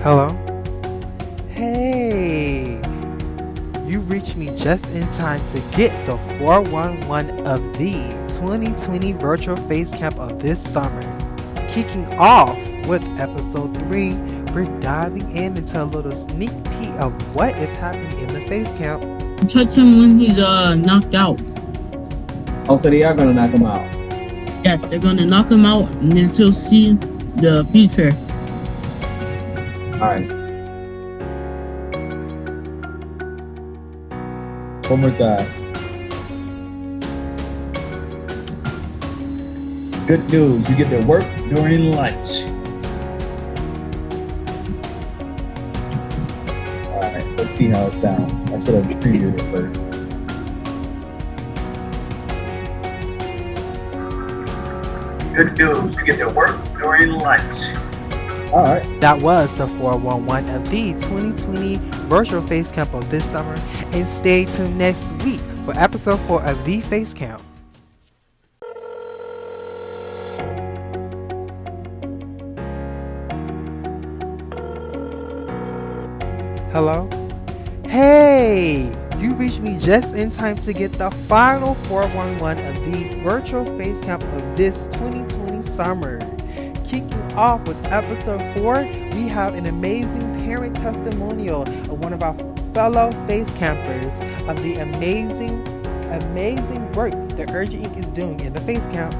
Hello? Hey! You reached me just in time to get the 411 of the 2020 virtual face camp of this summer. Kicking off with episode 3, we're diving in into a little sneak peek of what is happening in the face camp. Touch him when he's knocked out. Oh, so they are gonna knock him out? Yes, they're gonna knock him out and then you'll see the future. Alright. One more time. Good news, you get to work during lunch. Alright, let's see how it sounds. I should have previewed it first. Good news, you get to work during lunch. Alright. That was the 411 of the 2020 virtual face camp of this summer, and stay tuned next week for episode 4 of the face camp. Hello? Hey! You reached me just in time to get the final 411 of the virtual face camp of this 2020 summer. Kicking off with episode 4, we have an amazing parent testimonial of one of our fellow face campers of the amazing work that Urgent Inc. is doing in the face camp.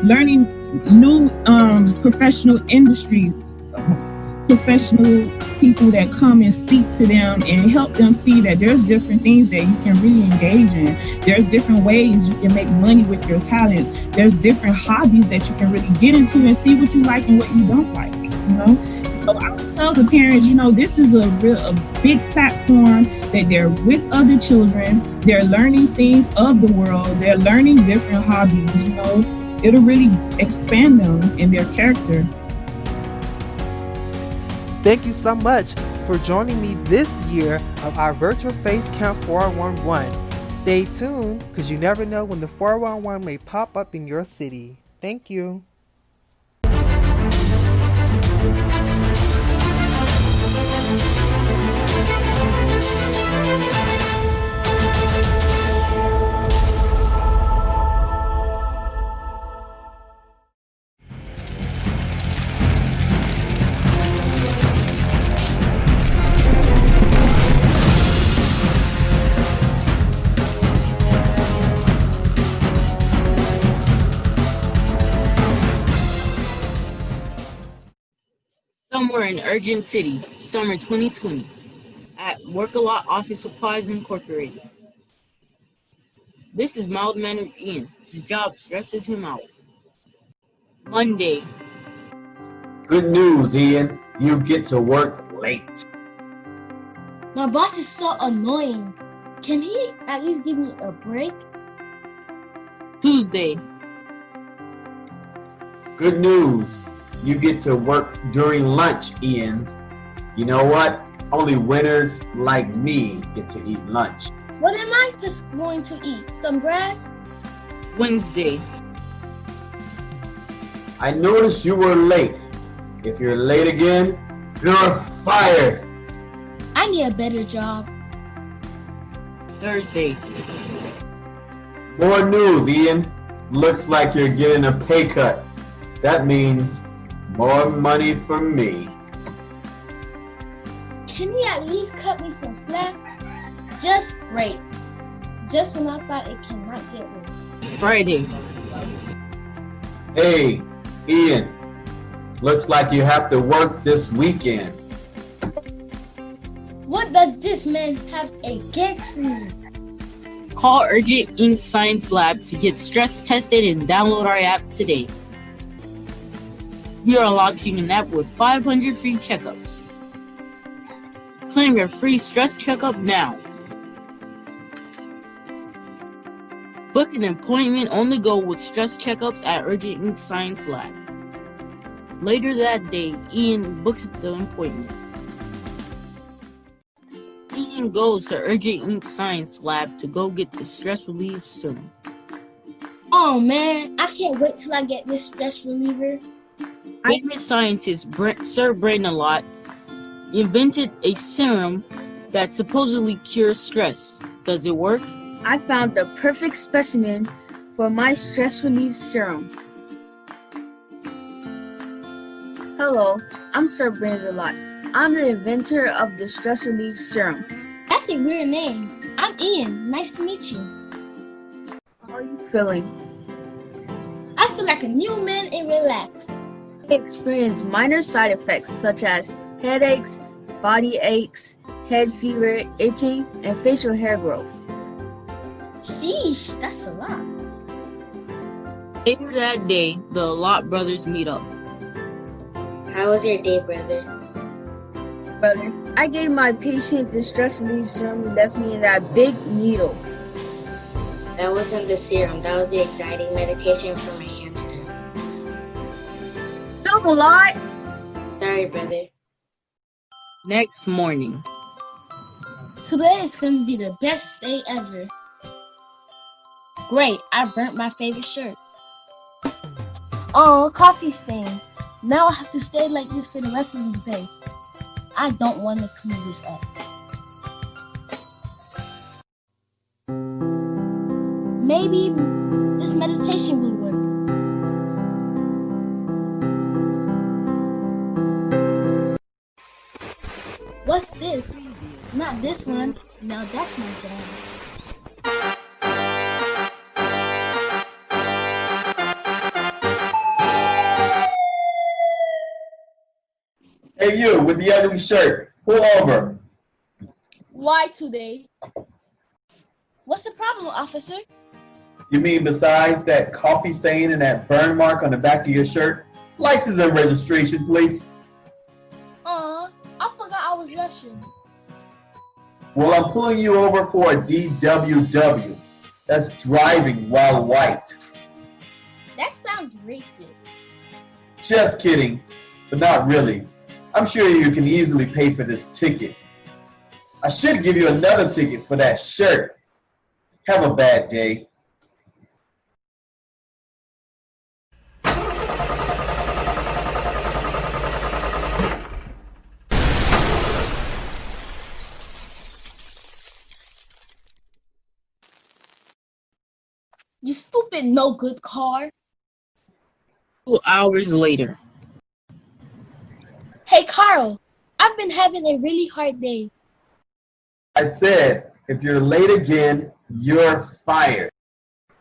Learning new professional people that come and speak to them and help them see that there's different things that you can really engage in. There's different ways you can make money with your talents. There's different hobbies that you can really get into and see what you like and what you don't like, So I would tell the parents, this is a big platform that they're with other children. They're learning things of the world. They're learning different hobbies, It'll really expand them in their character. Thank you so much for joining me this year of our virtual face camp 411. Stay tuned because you never know when the 411 may pop up in your city. Thank you. Somewhere in Urgent City, summer 2020, at Work-A-Lot Office Supplies Incorporated. This is mild-mannered Ian. His job stresses him out. Monday. Good news, Ian. You get to work late. My boss is so annoying. Can he at least give me a break? Tuesday. Good news. You get to work during lunch, Ian. You know what? Only winners like me get to eat lunch. What am I going to eat? Some grass? Wednesday. I noticed you were late. If you're late again, you're fired. I need a better job. Thursday. More news, Ian. Looks like you're getting a pay cut. That means more money for me. Can you at least cut me some slack? Just great. Just when I thought it cannot get worse. Friday. Hey, Ian. Looks like you have to work this weekend. What does this man have against me? Call Urgent Inc. Science Lab to get stress tested and download our app today. We are launching an app with 500 free checkups. Claim your free stress checkup now. Book an appointment only go with stress checkups at Urgent Inc. Science Lab. Later that day, Ian books the appointment. Ian goes to Urgent Inc. Science Lab to go get the stress relief serum. Oh man, I can't wait till I get this stress reliever. Famous scientist Sir Brain-A-Lot invented a serum that supposedly cures stress. Does it work? I found the perfect specimen for my stress relief serum. Hello, I'm Sir Brain-A-Lot. I'm the inventor of the stress relief serum. That's a weird name. I'm Ian. Nice to meet you. How are you feeling? I feel like a new man and relaxed. I experience minor side effects such as headaches, body aches, head fever, itching, and facial hair growth. Sheesh, that's a lot. Later that day, the Lot brothers meet up. How was your day, brother? Brother, I gave my patient the stress relief serum he left me in that big needle. That wasn't the serum. That was the anxiety medication for my hamster. Don't a lot. Sorry, brother. Next morning. Today is going to be the best day ever. Great, I burnt my favorite shirt. Oh, coffee stain. Now I have to stay like this for the rest of the day. I don't want to clean this up. Maybe this meditation will work. What's this? Not this one. Now that's my job. Hey, you with the ugly shirt, pull over. Why today? What's the problem, officer? You mean besides that coffee stain and that burn mark on the back of your shirt? License and registration, please. I forgot I was rushing. Well, I'm pulling you over for a DWW. That's driving while white. That sounds racist. Just kidding, but not really. I'm sure you can easily pay for this ticket. I should give you another ticket for that shirt. Have a bad day. You stupid no good car. 2 hours later. Hey Carl, I've been having a really hard day. I said, if you're late again, you're fired.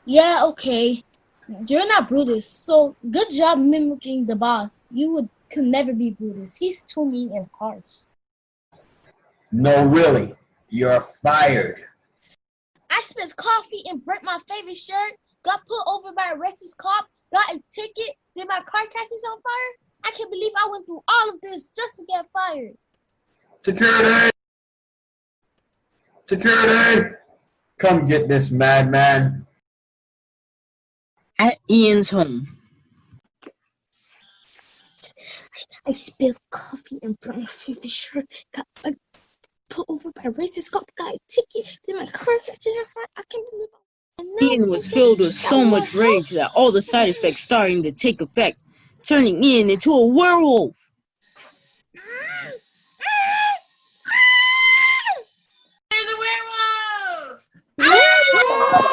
Yeah, okay. You're not Brutus, so good job mimicking the boss. Could never be Brutus. He's too mean and harsh. No, really. You're fired. I spilled coffee and burnt my favorite shirt, got pulled over by a racist cop, got a ticket, then my car catches on fire. I can't believe I went through all of this just to get fired. Security! Security! Come get this madman. At Ian's home. I spilled coffee and burnt my favorite shirt, got pulled over by a racist cop, got a ticket, then my car catches on fire. I can't believe Ian was filled with so much rage that all the side effects starting to take effect, turning Ian into a werewolf. There's a werewolf! The werewolf!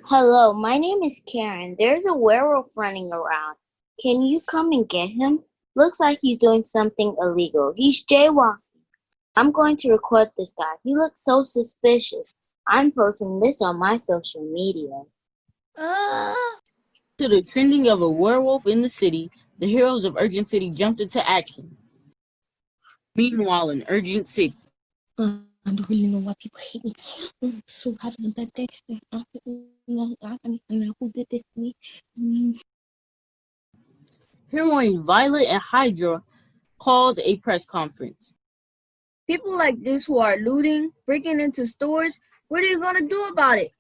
Hello, my name is Karen. There's a werewolf running around. Can you come and get him? Looks like he's doing something illegal. He's jaywalking. I'm going to record this guy. He looks so suspicious. I'm posting this on my social media. To the trending of a werewolf in the city, the heroes of Urgent City jumped into action. Meanwhile, in Urgent City. I don't really know why people hate me. I'm so having a bad day. I know who did this to me. Heroine Violet and Hydra calls a press conference. People like this who are looting, breaking into stores, what are you going to do about it?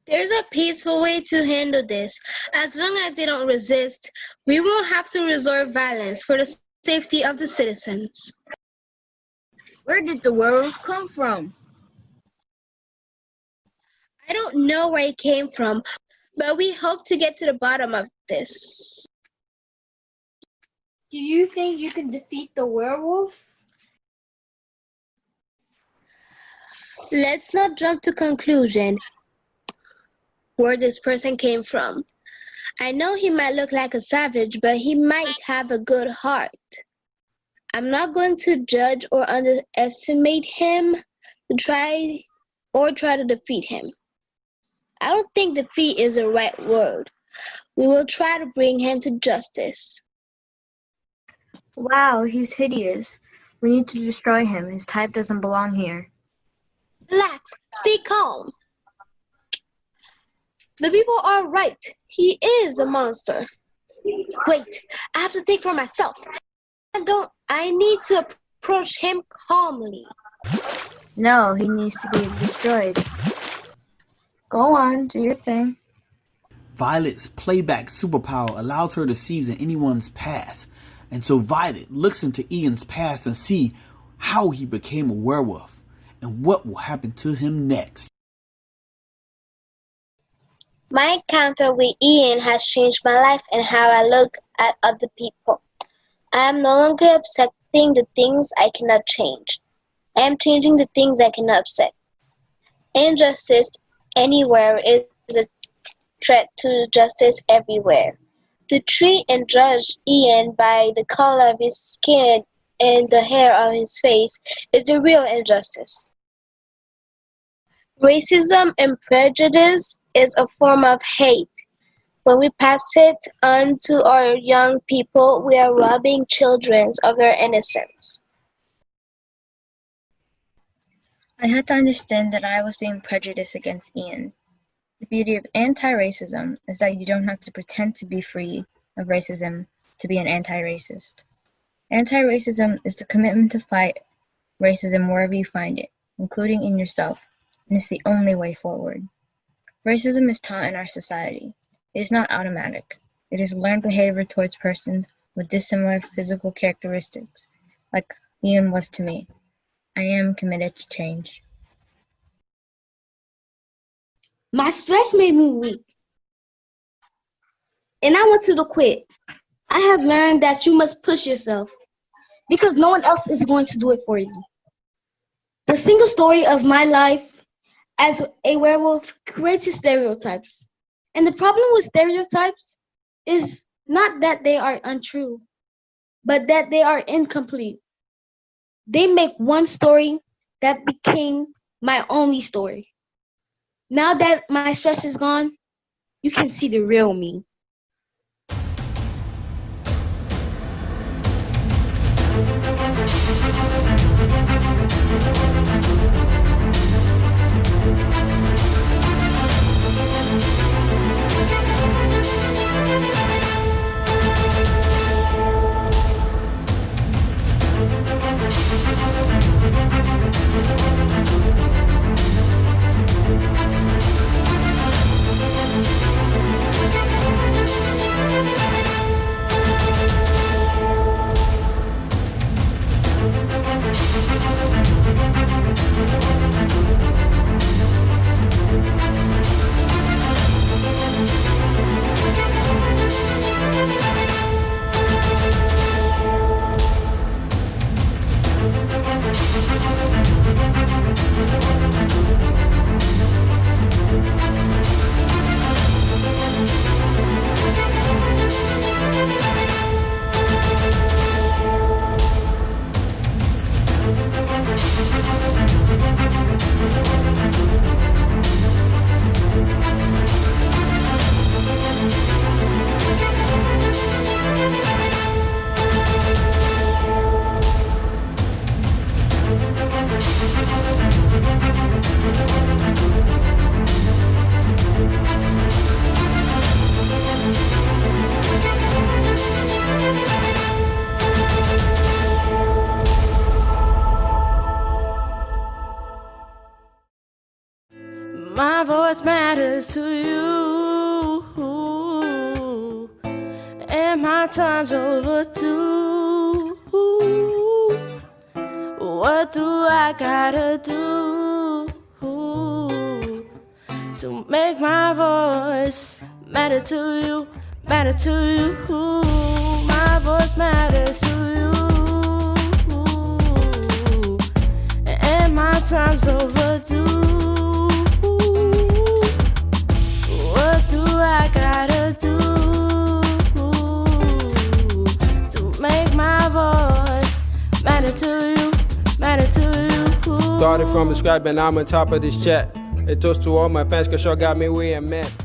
There's a peaceful way to handle this. As long as they don't resist, we won't have to resort violence for the safety of the citizens. Where did the werewolf come from? I don't know where it came from, but we hope to get to the bottom of this. Do you think you can defeat the werewolf? Let's not jump to conclusion where this person came from. I know he might look like a savage, but he might have a good heart. I'm not going to judge or underestimate him to try to defeat him. I don't think defeat is the right word. We will try to bring him to justice. Wow, he's hideous. We need to destroy him. His type doesn't belong here. Relax. Stay calm. The people are right. He is a monster. Wait, I have to think for myself. I need to approach him calmly. No, he needs to be destroyed. Go on, do your thing. Violet's playback superpower allows her to see in anyone's past. And so Violet looks into Ian's past and see how he became a werewolf and what will happen to him next. My encounter with Ian has changed my life and how I look at other people. I am no longer accepting the things I cannot change. I am changing the things I cannot accept. Injustice anywhere is a threat to justice everywhere. To treat and judge Ian by the color of his skin and the hair on his face is the real injustice. Racism and prejudice is a form of hate. When we pass it on to our young people, we are robbing children of their innocence. I had to understand that I was being prejudiced against Ian. The beauty of anti-racism is that you don't have to pretend to be free of racism to be an anti-racist. Anti-racism is the commitment to fight racism wherever you find it, including in yourself, and it's the only way forward. Racism is taught in our society. It is not automatic. It is learned behavior towards persons with dissimilar physical characteristics, like Ian was to me. I am committed to change. My stress made me weak, and I wanted to quit. I have learned that you must push yourself because no one else is going to do it for you. The single story of my life as a werewolf creates stereotypes. And the problem with stereotypes is not that they are untrue, but that they are incomplete. They make one story that became my only story. Now that my stress is gone, you can see the real me. My voice matters to you, and my time's overdue. What do I gotta do to make my voice matter to you, matter to you? My voice matters to you, and my time's overdue. What do I gotta do to make my voice matter to you, matter to you? Started from scratch and I'm on top of this chat. A toast to all my fans, cause y'all got me where I'm at.